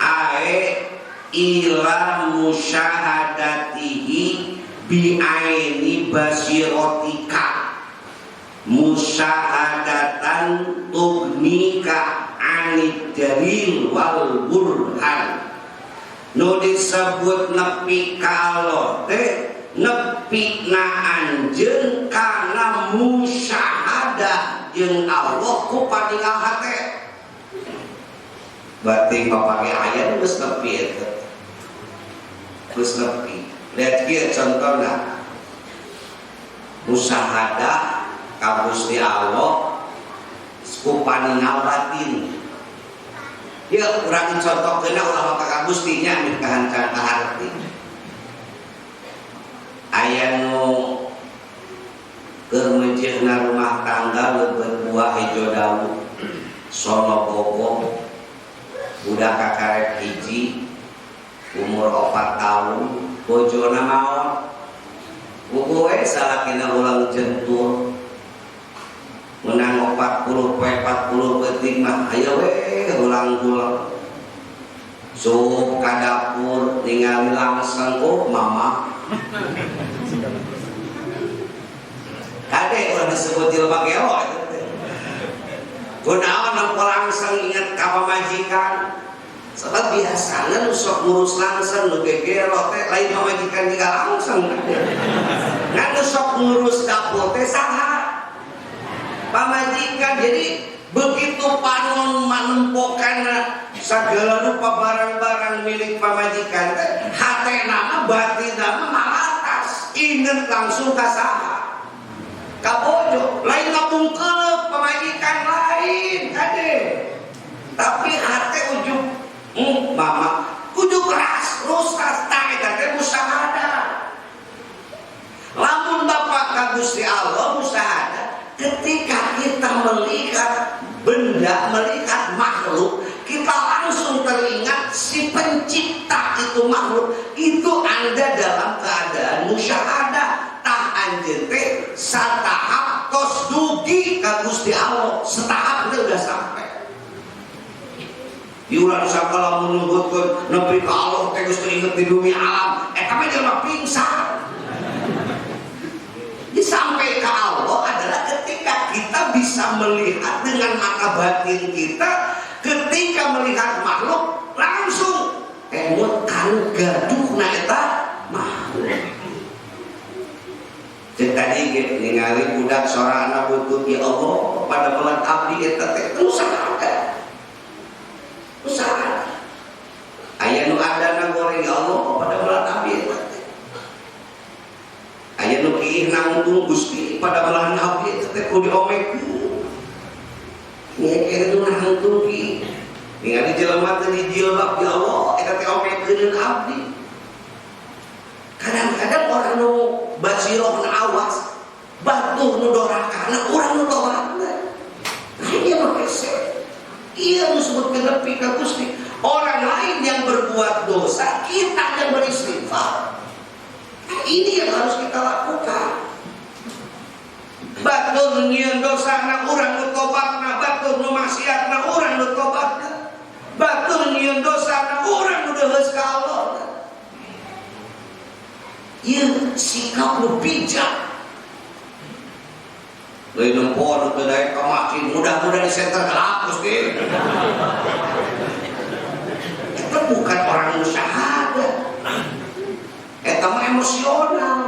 Ae ila musyahadatihi bi'aini basirotika musyahadatan tugnika anid dalil wal burhan. Nu disebut nepi ka Allah teh nepi na anjeun kana musyahadah jeung Allah ku paningal hate. Berarti papake ayat geus nepi eta. Geus nepi. Lihat kieu contohna. Musyahadah ka Gusti Allah ku paningal batin. Ya urang contohkeun ulah ka Gusti nya mih kahancan ka harti. Aya nu keur meujeuhna rumah tangga leubeut buah hejo daun sono bogo budak kakarek hiji umur 4 tahun bojona maot buku we salakina ulang jentur menang 40 peting mah ayo we ulang-ulang sup ka dapur ningali langsung oh mama kade ulah disebut jelema gelo kunaon nu langsung inget ka pamajikan. Sebab biasanya nu sok ngurus langsung nu gegero teh lain pamajikan juga langsung. Ngan nu sok ngurus dapur teh saha? Pamajikan. Jadi begitu panon manempokan segala rupa barang-barang milik pamajikan teh hatena mah batinna mah malatas. Inget langsung ka saha? Ka bojo. Lain ngabungkeuleup pamajikan lain kade. Tapi hate ujug mama kudu keras rustas tak eta teh musyahadah. Lamun bapak ka Gusti Allah musyahadah ketika kita melihat benda, melihat makhluk, kita langsung teringat si pencipta itu makhluk itu Anda dalam keadaan musyahadah. Tah anjeun teh satahap tos dugi ka Gusti Allah, setahap teh udah sampai. Diulang sakala menuntutkeun nepi ka Allah teh geus inget di dunia alam, eta mah jelema pingsan. Sampai ke Allah adalah ketika kita bisa melihat dengan mata batin kita, ketika melihat makhluk langsung emut kan gaduh na eta makhluk. Cek tadi ningali budak sorana butuh ya Allah pada bulan abdi eta teh usaha. Usaha. Aya nu adana goreng ya Allah pada bulan abdi eta. Aya nu kieu nangtung Gusti pada bulan abdi eta teh kudu diomekeun. Nya kieu nangtung ki. Ningali jelema teh dijilbab ya Allah eta teh omekeun abdi. Kadang-kadang orang nu basiro nu awas, batuh nu dorakana, urang nu dorakna. Ieu mah kese. Ieu disebutkeun nepi ka Gusti. Orang lain yang berbuat dosa, kita yang beristighfar. Ini yang harus kita kita lakukan. Batur nyieun dosana urang nu tobatna, batur nu maksiatna urang nu tobatna, batur nyieun dosana urang nu deuheus ka Allah. Ieu sikap nu bijak. Lain nempor teu daek ka masjid, mudah-mudahan disenter ka hapus deh. Itu bukan orang nu syahadat. Eta mah emosional.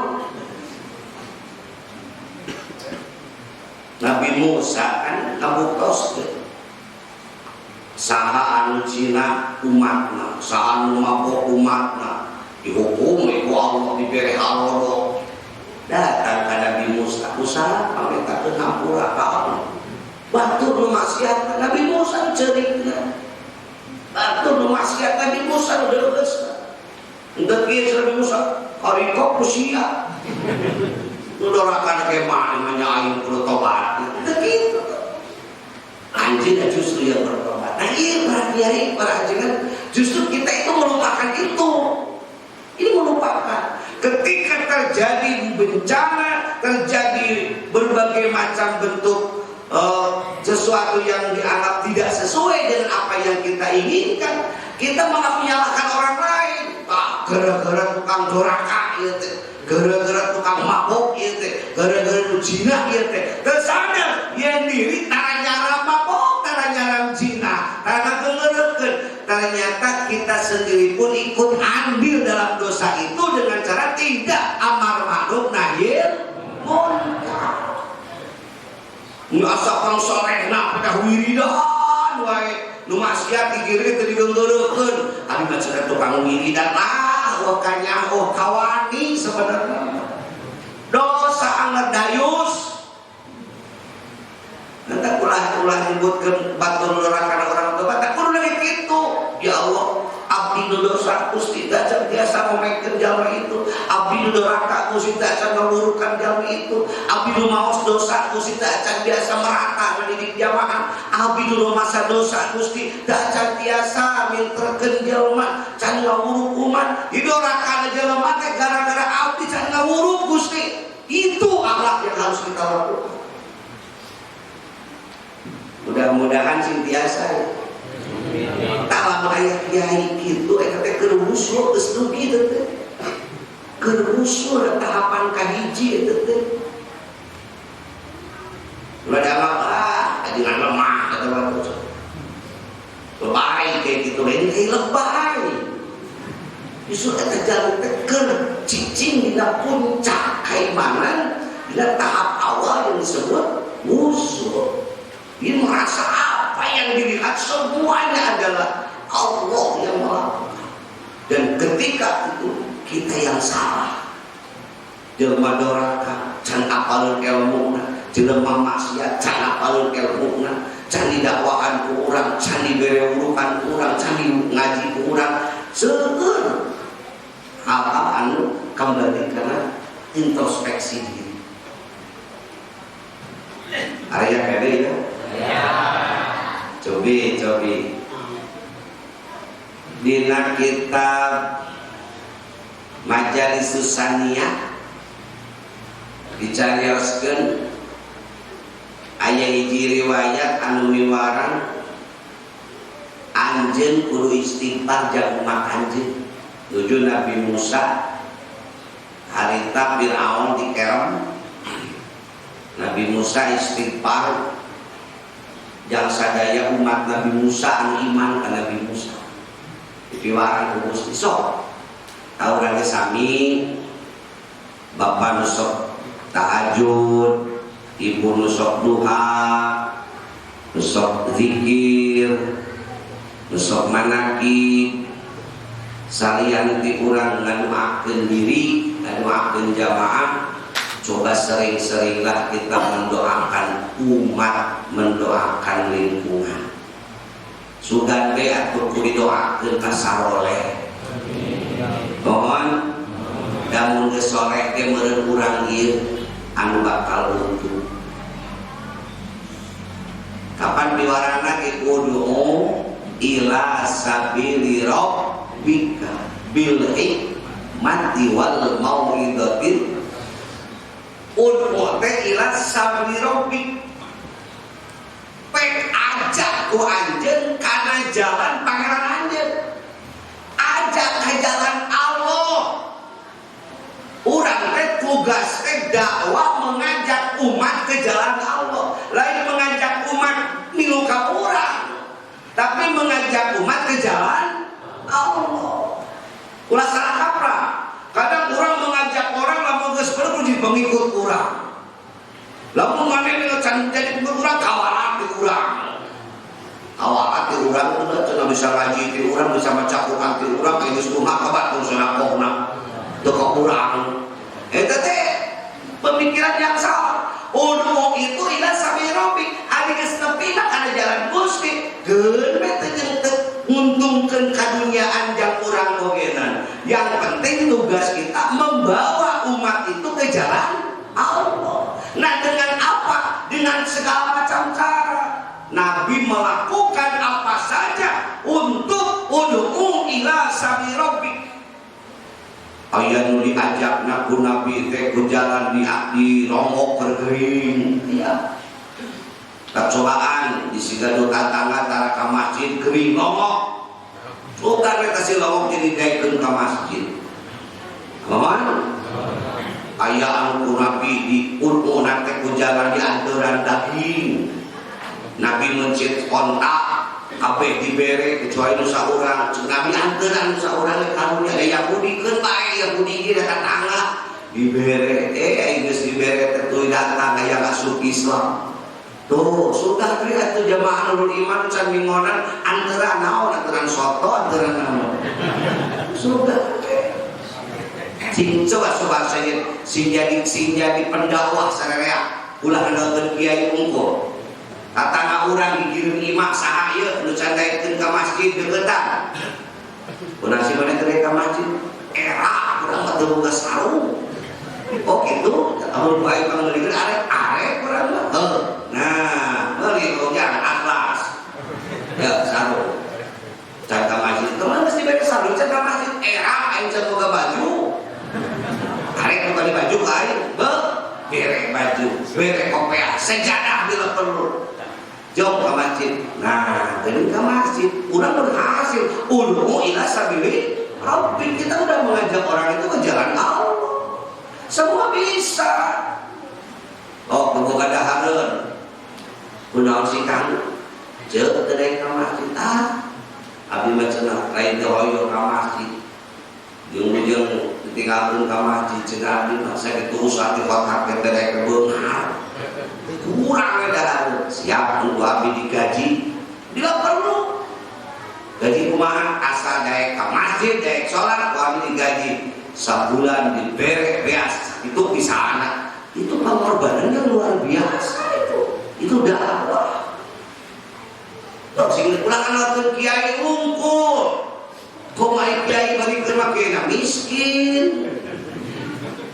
Nabi Musa kan ngabuktos saha anu cina umatna, saha anu mabok umatna, dihukum ku Allah dibere halodo. Datang ka Nabi Musa, Musa pamentakeun hampura ka Allah. Batur nu maksiat Nabi Musa ceurigna. Batur nu maksiat Nabi Musa nu deugeusna. Henteu kieu Nabi Musa, ari kok sia. Nu dorakan ke mana aing kudu tobat. Teu kitu. Anjeunna justru yang bertobat. Nah, ieu para kiai, para ajengan, justru kita itu melupakan itu. Ini melupakan. Ketika terjadi bencana, terjadi berbagai macam bentuk sesuatu yang dianggap tidak sesuai dengan apa yang kita inginkan, kita malah menyalahkan orang lain. Gara-gara tukang doraka ieu teh, gara-gara tukang mabok ieu teh, gara-gara nu zina ieu teh. Teu sadar yen diri tara nyara mabok, tara nyara zina, tara geuleureukkeun. Ternyata kita sendiri pun ikut andil dalam dosa itu dengan cara tidak amar ma'ruf nahi munkar. Asa pang sorehna pada wiridan wae, nu maksiat dikiri teu digeunggeureukeun. Ari mah cenah tukang wiridan wah kanyaho kawani sebenarnya. Dosa anggar dayus. Nanti ulah nyebutkeun batur neraka orang tobat, tak kudu lagi kitu. Ya Allah, abdi nu dosa Gusti dacan biasa ngomekeun jalma itu. Abdi nu neraka Gusti dacan ngalurukan jalma itu. Abdi nu maos dosa Gusti dacan biasa merata mendidik jamaah. Abdi nu masa dosa Gusti dacan biasa minterkeun jalma can ngawuruk umat. Idoraka jalma teh gara-gara abdi can ngawuruk Gusti. Itu akhlak yang harus kita lakukan. Mudah-mudahan sintiasa ya. Talam ayat kiai gitu, eta teh keur usul geus dugi teh. Keur usul tahapan kahiji eta teh. Ulah apa ajengan lemah kata bagus. Lebay kayak gitu, ini kayak lebay. Justru eta jalan teh keur cicing dina puncak kaimanan, dina tahap awal yang disebut usul. Dia merasa apa yang dilihat semuanya adalah Allah yang melakukan. Dan ketika itu kita yang salah. Jelema doraka can apalun ilmuna, jelema maksiat can apalun ilmuna, can didakwakan ku urang, can dibere urukan ku urang, can ngaji ku urang. Seueur hal-hal anu kembali karena introspeksi diri. Area kene ya. Ya. Cobi dina kitab Majalis Susaniyah dicarioskeun aya hiji riwayat anu miwarang anjeun kudu istighfar jeung umat anjeun. Nuju Nabi Musa harita Firaun dikerem, Nabi Musa istighfar yang sadaya umat Nabi Musa anu iman ka Nabi Musa dipiwaran ku Gusti sok taurane sami bapa nu sok tahajud, ibu nu sok duha, nu sok zikir, nu sok manakib, salian ti urang ngaduakeun diri, ngaduakeun jamaah. Coba sering-seringlah kita mendoakan umat, mendoakan lingkungan. Sugan be atuh kudu didoakeun ka saroleh. Mohon damun geus sore teh meureun urang ieu anu bakal untung. Kapan biwarana ge kudu ila sabili rabbika bil hikmati wal mau'izatil ila sabri rabbik. Pek ajak ku anjeun kana jalan pangeran anjeun. Ajak ke jalan Allah. Urang teh tugas teh dakwah mengajak umat ke jalan Allah. Lain mengajak umat milu ka urang, tapi mengajak umat ke jalan Allah. Ulah salah kaprah. Kadang orang mengajak orang lamun geus perlu jadi pengikut urang. Lamun maneh nu can jadi pengikut urang kawalat di urang. Kawalat di urang teu bisa ngaji di urang, bisa maca Quran di urang, geus kumaha kabatur sedekahna. Teu ka urang. Eta teh pemikiran yang salah. Udhu itu ila sabili rabbik. Ari geus nepina kana jalan Gusti, geun we teu nyengtet nguntungkeun kaduniaan jang urang bogenan. Yang penting tugas kita membawa umat itu ke jalan Allah. Nah, dengan apa? Dengan segala macam cara. Nabi melakukan apa saja untuk udhu ila sabili rabbik. Aya nu diajak ku Nabi teh ku jalan di rongok bergering. Iya. Tak cobaan di sigado tatangga tara ka masjid gering rongok. Bukan mereka si lawak jadi daikeun ka masjid. Aman? Aya anu Nabi di urun teh ku jalan di anteuran daging. Nabi mencit kontak kabeh dibere kecuali nu saurang. Nabi anteuran nu saurang karunya aya Yahudikeun bae Yahudi ieu tetangga dibere aing geus dibere teh tuluy datang aya masuk Islam. Tuh, sudah tri atuh jamaah nurul iman can mingonan anteuran naon, anteuran soto, anteuran naon. Sudah. Coba saya sing jadi pendakwah sarerea ulah handakeun kiai unggul. Tatangga urang dikirim imam saha ieu nu can daekeun ka masjid deuketan. Urang si mana teh ka masjid? Era urang mah teu boga sarung. Oh gitu, amun bae pangleureun arek urang mah. Heuh. Nah, meuli jangan akhlas. Ya, sarung. Can ka masjid, teman mesti bae sarung can ka masjid. Era aing can boga baju. Arek nu bali baju ka aing, bere baju, bere kopiah, sejadah bila perlu. Jom ke masjid. Nah, dari ke masjid udah berhasil. Udhu ila sabili rabbik. Kita udah mengajak orang itu ke jalan Allah. Semua bisa. Oh, kudu kadahareun. Kunaon sih Kang? Ceuk teh ke masjid. Abi mah cenah lain teh hoyong ka masjid. Jeung ditinggalkeun ka masjid cenah abi mah sakitu usaha di hotel teh ke beunghar. Kurang edahan siap untuk abi digaji bila perlu gaji kumaha asal daek ka masjid daek sholat abi digaji sabulan dibere beas itu bisa anak itu pengorbanan yang luar biasa itu dakwah. Tok sing ulah kana kiai unggul kok mai kiai bari keur makena miskin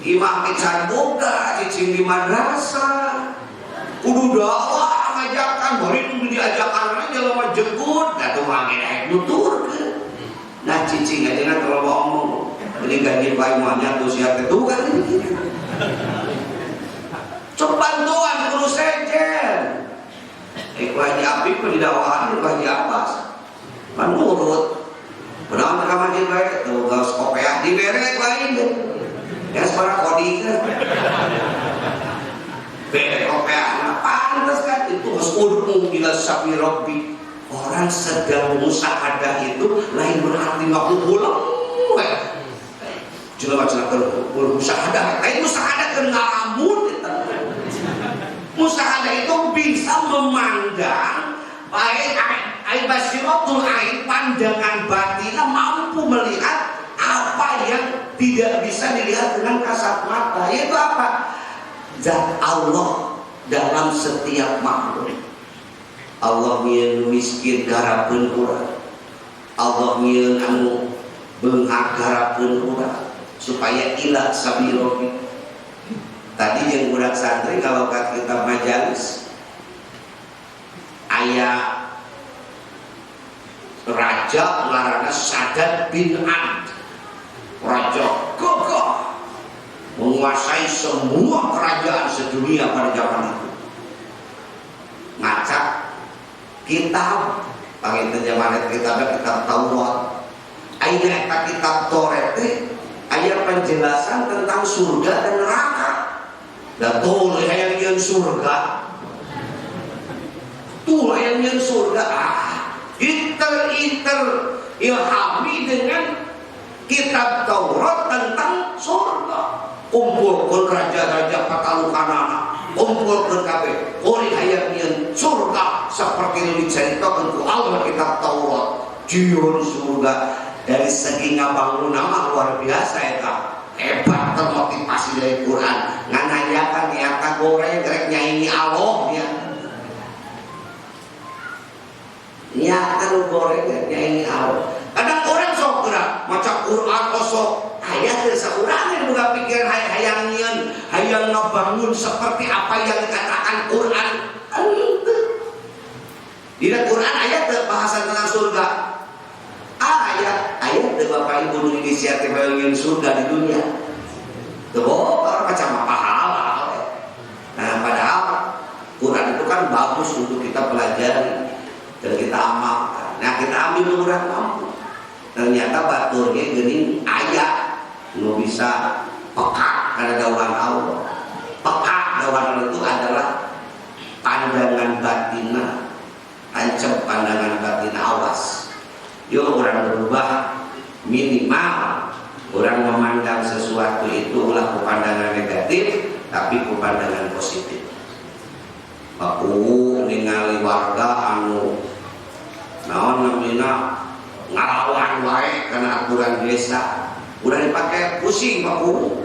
imam can boga cicing di madrasah kudu dakwah ngajakan bari nu diajakan aja lama jegut atuh mangge daek nuturkeun. Nah cicing ajeuna kalau ngomong beli gaji bae mah nya tuh sia teh tuh kan gitu. Cuk bantuan kudu sejen. Haji Apik mah didakwahan Haji Abbas. Pan nurut. Benar mereka masjid bae tuh gaus kopiah dibere lain deh. Ya separa kodi kan. Bere kopiah pantes kan itu geus udhu ila sabili rabbik. Orang sedang musahadah itu lain berarti ngaku pulang. Jelema cenah keur musahadah, lain musahadah keur ngalamun eta. Musahadah itu bisa memandang baik aib basiratul ain, pandangan batinnya mampu melihat apa yang tidak bisa dilihat dengan kasat mata. Yaitu apa? Zat Allah dalam setiap makhluk. Allah nyieun miskin garapeun urang. Allah nyieun anu beunghak garapeun urang supaya ila sabili rabbik. Tadi yang budak santri kalau kita majalis aya raja ngaranna Sadat bin Amr. Raja gagah menguasai semua kerajaan sedunia pada zaman itu. Ngaca kitab pakai terjemahan kitab Taurat. Aya eta kitab Taurat aya penjelasan tentang surga dan neraka. Da tuh hayang nyeun surga. Tuh hayang nyeun surga. Iter ilhami dengan kitab Taurat tentang surga. Kumpulkeun raja-raja patalukanana, kumpulkeun kabeh. Ori hayang nyeun surga seperti nu diceritakeun ku Allah kitab Taurat. Jieun surga dari segi ngabangun nama luar biasa eta. Hebat termotivasi dari Quran. Nganayakan nyata goreng rek nyaini Allah ya. Nyata goreng rek nyaini Allah. Kadang orang sok gerak maca Quran kosong ayat dari seorang yang buka pikiran hayang nyeun, hayang ngabangun seperti apa yang dikatakan Quran. Di Quran ayat bahasan tentang surga. Ayat Bapak Ibu Indonesia tebelin surga di dunia. Tuh orang macam pahala. Nah padahal Quran itu kan bagus untuk kita pelajari dan kita amalkan. Nah kita ambil orang mampu. Ternyata baturnya geuning ayat nu bisa peka karena dauhan Allah. Peka dauhan Allah itu adalah pandangan batina, ancam pandangan batin awas. Yuk orang berubah minimal orang memandang sesuatu itu ulah pandangan negatif tapi pandangan positif. Aku ningali warga anu naon namina ngalawan wae karena aturan desa udah dipakai pusing Baku.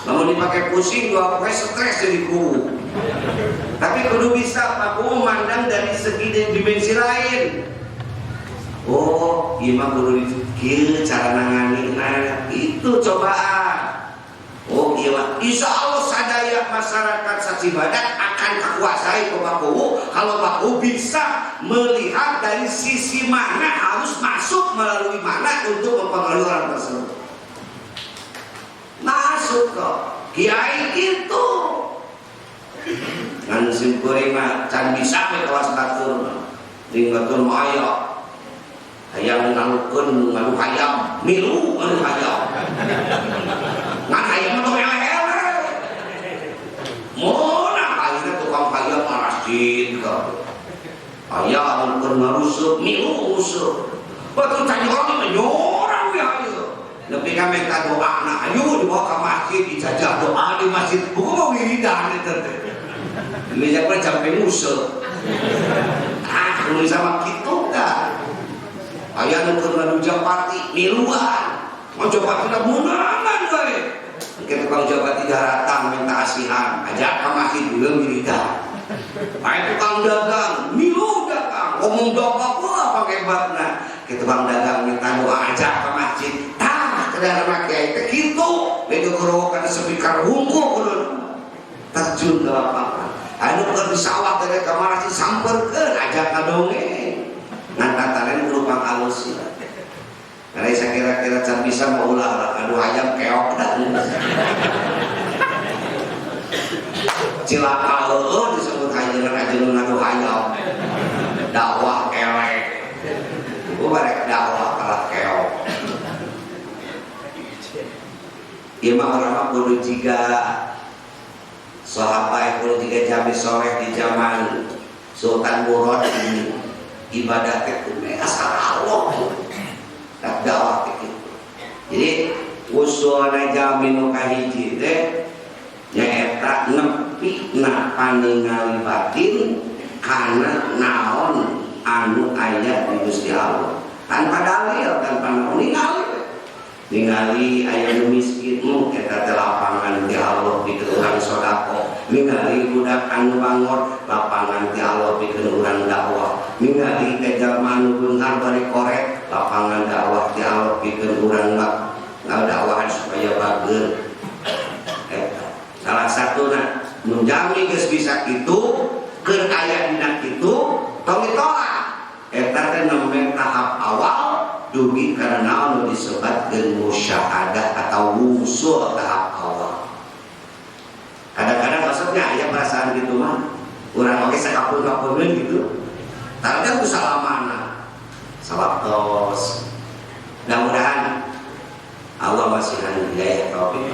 Namun dipakai pusing dua poe stres jadi ku. Tapi kudu bisa Baku memandang dari segi dimensi lain. Oh, imam kudu dikir cara nangani itu cobaan. Oh iya, insya Allah sadaya masyarakat Sacibadak akan kekuasai ke Baku kalau Baku bisa melihat dari sisi mana harus masuk melalui mana untuk mempengaruhi orang tersebut. Masuk kok, kiai itu. Ngan simpuri mah can bisa ke kawas batur, di batur maya. Hayang ngalukun nganu hayam milu nganu hayam ngan hayam mah ele-ele mona akhirnya tukang hayam arasin ke hayam ngalukun ngarusuk milu usuk betul tanya orang menyorang we hayu nepi ka minta doa na ayo dibawa ke masjid dijajah doa di masjid buku mau wiridan itu meja pun sampai musuk nu sama kitu dah. Ayah nuker ngadu Japati miluan, mau Japati dah munangan gue. Kita tukang Japati datang minta asihan, ajak ke masjid dulu wirida. Ayah tukang dagang, milu dagang, ngomong dagang apa hebatnya. Kita tukang dagang minta doa ajak ke masjid, tah kedara makiai tekitu, beda kerowokan sepikar hungkuk terjun ke lapangan. Ayah nuker di sawah dari kamar sih samperkeun ajak ngadongeng. Nantatanen berupang alus karena saya kira-kira can bisa mau ulah aduh ayam keok dah cilaka disebut ajeun aduh ayam dakwah kelek itu barek dakwah kalah keok ieu mah urang kudu jiga sahabat kudu jiga jami soleh di zaman Sultan Murad ini ibadah itu asal Allah tak dakwah itu. Jadi usulna jamin kahiji teh nyaeta nepi na paningali batin kana naon anu aya di Gusti Allah tanpa dalil tanpa ningali aya nu miskinmu eta teh lapangan ti Allah pikeun urang sodako ningali budak anu bangor lapangan ti Allah pikeun urang dakwah ningali teh jalma anu beunghar bari korek lapangan dakwah ti Allah pikeun urang ngadawahan supaya bageun eta salah satuna menjami geus bisa kitu keur aya dina kitu tong ditolak eta teh nembe tahap awal dugi karena anu disebutkeun musyahadah atau wusul tahap awal. perasaan gitu mah. Urang oge sakapur-kapurkeun gitu. Tara kan ku salamana. Salaptos. Mudah-mudahan Allah masih hidayah taufik.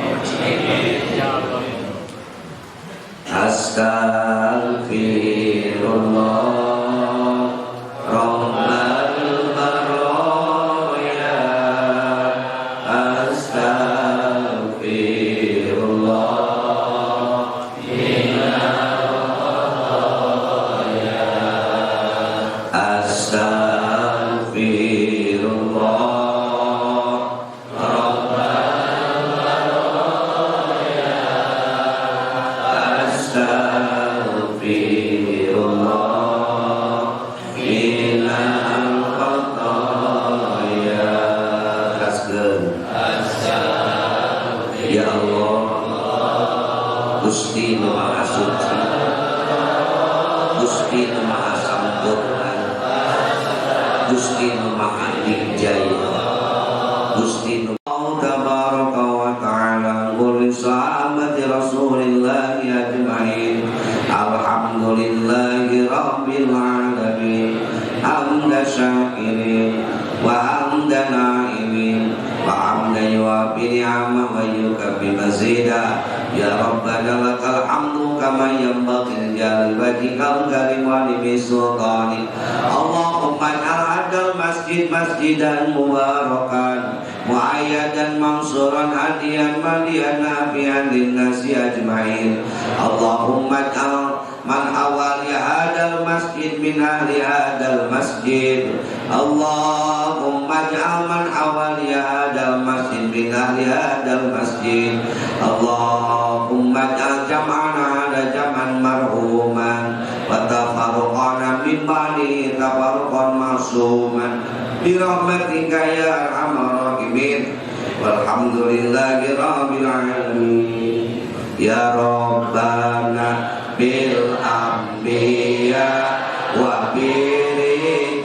Astaghfirullah Rabbal baraya. Astaghfirullah Astaghfirullah Astaghfirullah minal khataya. Kaskeun ya Allah Gusti Nu Maha Suci, Gusti Nu Maha Sampurna, Gusti Nu Maha Dijaya, Gusti Nu tabaraka wa ta'ala qul sahabati Rasulillahi ajma'in alhamdulillahi rabbil alamin hamda syakirin wa hamda na'imin wa hamda yuwafi ni'amah wa yukafi mazida. Ya Rabbana lakal hamdu kama yanbaghi li wajhikal karim wa li sultanik. Allahumma ij'al masjid masjidan mubarakan muayyadan mansuran hadiyan maliyan nafi'an linnasi ajma'in. Allahumma ij'al man awali hadal masjid min ahli hadal masjid. Allahumma ij'al man awali hadal masjid min ahli hadal masjid. Allahumma ij'al jam'ana hada jam'an marhuman wa tafarruqana min ba'di tafarruqan ma'suman bi rahmatika ya arhamar rahimin. Walhamdulillahi rabbil alamin. Ya Rabbana bil anbiya wa birijalin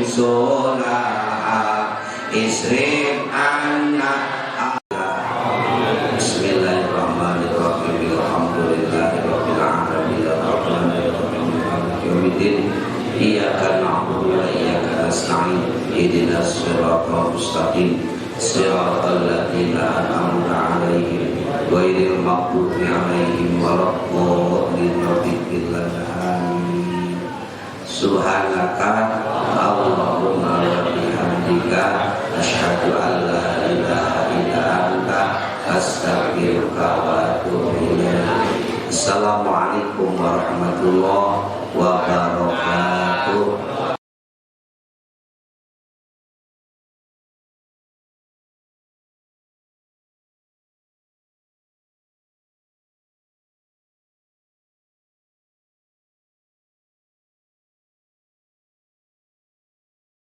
sunaha isrif anna. Bismillahirrahmanirrahim. Alhamdulillahi rabbil alamin arrahmanir rahim maliki yaumiddin. Iyyaka na'budu wa iyyaka nasta'in ihdinas siratal mustaqim siratal ladzina an'amta 'alaihim ghairil maghdubi 'alaihim waladdallin. Amin. Subhanaka Allahumma wa bihamdika asyhadu an la ilaha illa anta astaghfiruka wa atubu ilaik. Assalamualaikum warahmatullahi wabarakatuh.